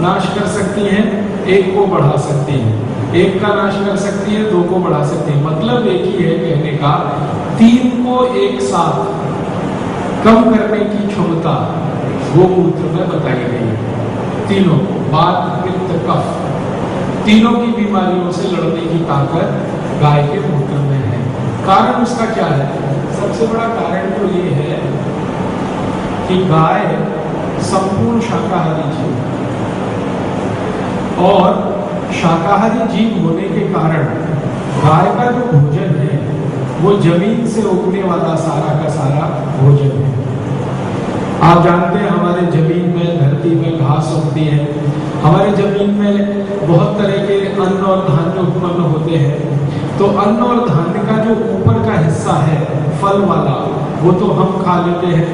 नाश कर सकती है, 1 को बढ़ा सकती है, 1 का नाश कर सकती है, 2 को बढ़ा सकती है। मतलब एक ही है कहने का, 3 को एक साथ कम करने की क्षमता गोमूत्र में बताई गई है। तीनों को, वात, पित्त, कफ, तीनों की बीमारियों से लड़ने की ताकत गाय के मूत्र में है। कारण उसका क्या है? सबसे बड़ा कारण तो ये है कि गाय संपूर्ण शाकाहारी जीव, और शाकाहारी जीव होने के कारण गाय का जो भोजन है वो जमीन से उगने वाला सारा का सारा भोजन है। आप जानते हैं हमारे जमीन में, धरती में घास उगती है, हमारे जमीन में बहुत तरह के अन्न और धान्य उत्पन्न होते हैं। तो अन्न और धान्य का जो ऊपर का हिस्सा है फल वाला, वो तो हम खा लेते हैं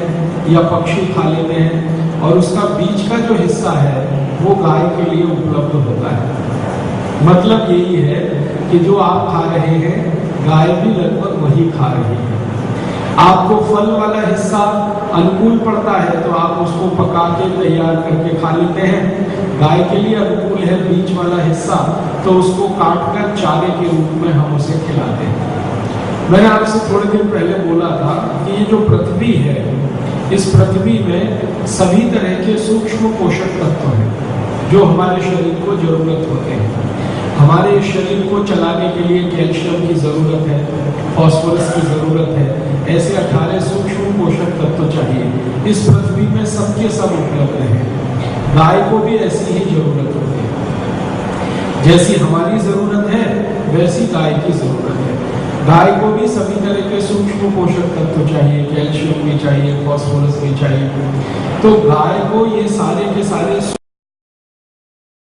या पक्षी खा लेते हैं, और उसका बीच का जो हिस्सा है वो गाय के लिए उपलब्ध होता है। मतलब यही है कि जो आप खा रहे हैं गाय भी लगभग वही खा रही है। आपको फल वाला हिस्सा अनुकूल पड़ता है तो आप उसको पका के तैयार करके खा लेते हैं, गाय के लिए अनुकूल है बीच वाला हिस्सा तो उसको काट कर चारे के रूप में हम उसे खिलाते हैं। मैंने आपसे थोड़े दिन पहले बोला था कि ये जो पृथ्वी है, इस पृथ्वी में सभी तरह के सूक्ष्म पोषक तत्व हैं जो हमारे शरीर को जरूरत होते हैं। हमारे शरीर को चलाने के लिए कैल्शियम की जरूरत है, फास्फोरस की जरूरत है, ऐसे 18 सूक्ष्म पोषक तत्व चाहिए। इस पृथ्वी में सबके सब उपलब्ध हैं। गाय को भी ऐसी ही जरूरत होती है, जैसी हमारी जरूरत है वैसी गाय की जरूरत है। गाय को भी सभी तरह के सूक्ष्म पोषक तत्व चाहिए, कैल्शियम भी चाहिए, फास्फोरस भी चाहिए। तो गाय को ये सारे के सारे